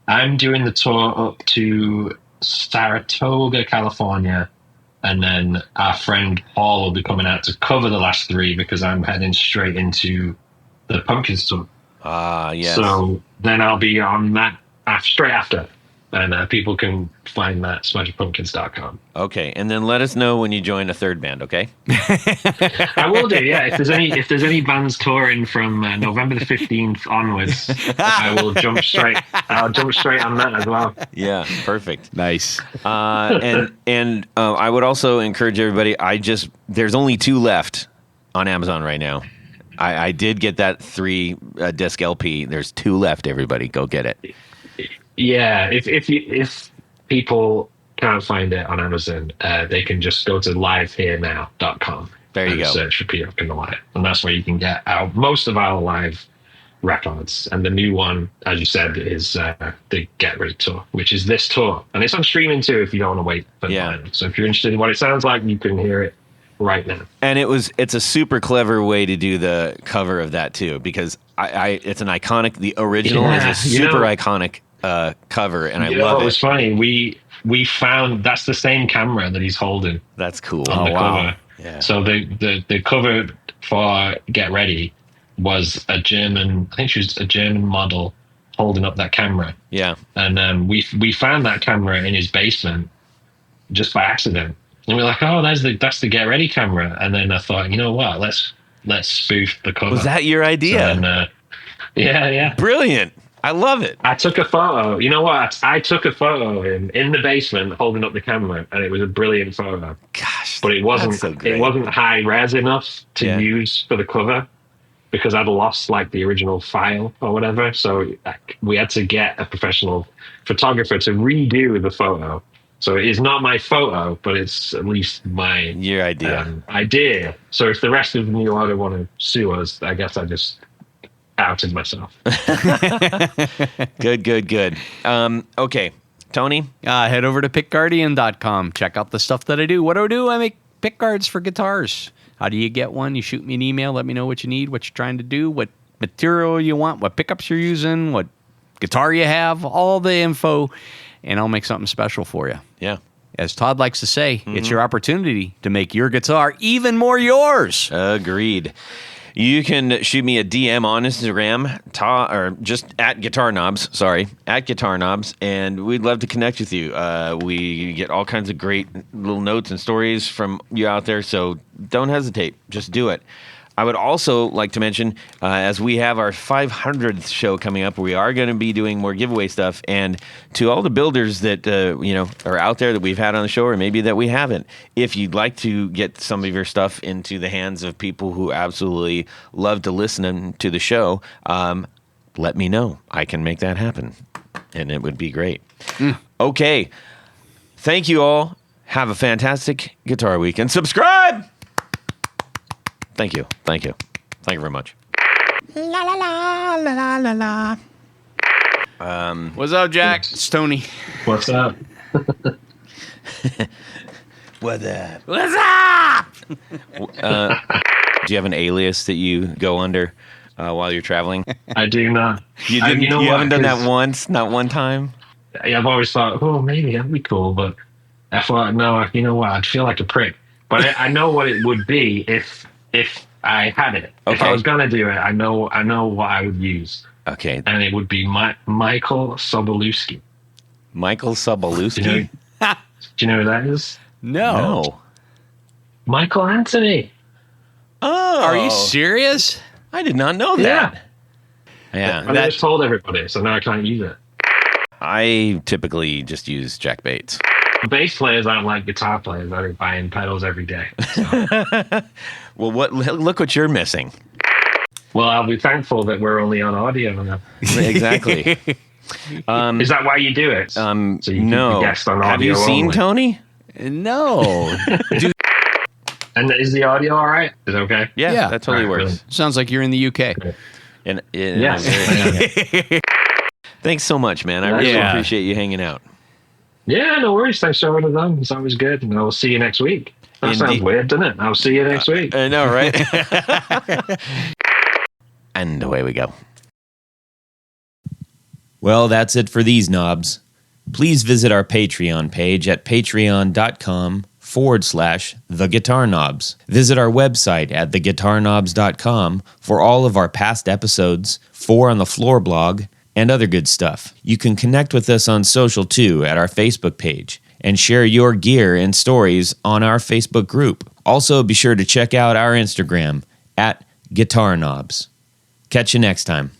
I'm doing the tour up to Saratoga, California. And then our friend Paul will be coming out to cover the last 3 because I'm heading straight into the Pumpkins tour. Yes. So then I'll be on that straight after. And people can find that at smudgepumpkins.com. Okay, and then let us know when you join a third band, okay? I will do, yeah. If there's any bands touring from November the 15th onwards, I'll jump straight on that as well. Yeah, perfect. Nice. And I would also encourage everybody. There's only 2 left on Amazon right now. I did get that 3 disc LP. There's 2 left. Everybody, go get it. Yeah, if people can't find it on Amazon, they can just go to liveherenow.com. There you go. Search for Peter Hook and the Light, and that's where you can get most of our live records. And the new one, as you said, is the Get Ready tour, which is this tour, and it's on streaming too. If you don't want to wait for mine. So if you're interested in what it sounds like, you can hear it right now. And it's a super clever way to do the cover of that too, because it's an iconic. The original is a super iconic cover, and I love it. It was funny. We found that's the same camera that he's holding. That's cool. On the cover. Yeah. So the cover for Get Ready was I think she was a German model holding up that camera. Yeah. And we found that camera in his basement just by accident. And we're like, oh, that's the Get Ready camera. And then I thought, you know what? Let's spoof the cover. Was that your idea? So yeah. Brilliant. I love it. I took a photo. You know what? I took a photo in the basement holding up the camera, and it was a brilliant photo. Gosh, but it wasn't. So great. It wasn't high res enough to use for the cover because I'd lost like the original file or whatever. So we had to get a professional photographer to redo the photo. So it is not my photo, but it's at least your idea. So if the rest of the New Order want to sue us, I guess I just outed myself. Good. Okay, Tony? Head over to pickguardian.com. Check out the stuff that I do. What do? I make pick guards for guitars. How do you get one? You shoot me an email. Let me know what you need, what you're trying to do, what material you want, what pickups you're using, what guitar you have, all the info, and I'll make something special for you. Yeah. As Todd likes to say, it's your opportunity to make your guitar even more yours. Agreed. You can shoot me a DM on Instagram, or just at Guitar Knobs. Sorry, at Guitar Knobs, and we'd love to connect with you. We get all kinds of great little notes and stories from you out there, so don't hesitate. Just do it. I would also like to mention, as we have our 500th show coming up, we are going to be doing more giveaway stuff. And to all the builders that are out there that we've had on the show, or maybe that we haven't, if you'd like to get some of your stuff into the hands of people who absolutely love to listen to the show, let me know. I can make that happen, and it would be great. Okay, thank you all. Have a fantastic guitar week, and subscribe. Thank you. Thank you. Thank you very much. La la la la la la la. What's up, Jack? It's Tony. What's up? What up? What's up? Do you have an alias that you go under while you're traveling? I do not. You didn't. You know you what? haven't done that once. Not one time. I've always thought, oh, maybe that'd be cool, but I thought, no, you know what? I'd feel like a prick. But I know what it would be if I had it. If I was gonna do it, I know what I would use. Okay. And it would be Michael Sobolewski. Michael Sobolewski? Do you know who that is? No. Michael Anthony. Oh. Are you serious? I did not know that. Yeah. I just told everybody, so now I can't use it. I typically just use Jack Bates. Bass players aren't like guitar players. They're buying pedals every day. So. Well, look what you're missing. Well, I'll be thankful that we're only on audio now. Exactly. Is that why you do it? So you can no. be guest on audio Have you seen only. Tony? No. And is the audio all right? Is it okay? Yeah, that totally All right, works. Sounds like you're in the UK. And Yes. Thanks so much, man. I really Yeah. appreciate you hanging out. Yeah, no worries. Thanks for having us on. It's always good. And I'll see you next week. That sounds Indeed. weird, doesn't it? I'll see you next week. I know, right? And away we go. Well, that's it for these knobs. Please visit our Patreon page at patreon.com/theguitarknobs. Visit our website at theguitarknobs.com for all of our past episodes, 4 on the Floor blog, and other good stuff. You can connect with us on social too at our Facebook page and share your gear and stories on our Facebook group. Also, be sure to check out our Instagram at Guitar Knobs. Catch you next time.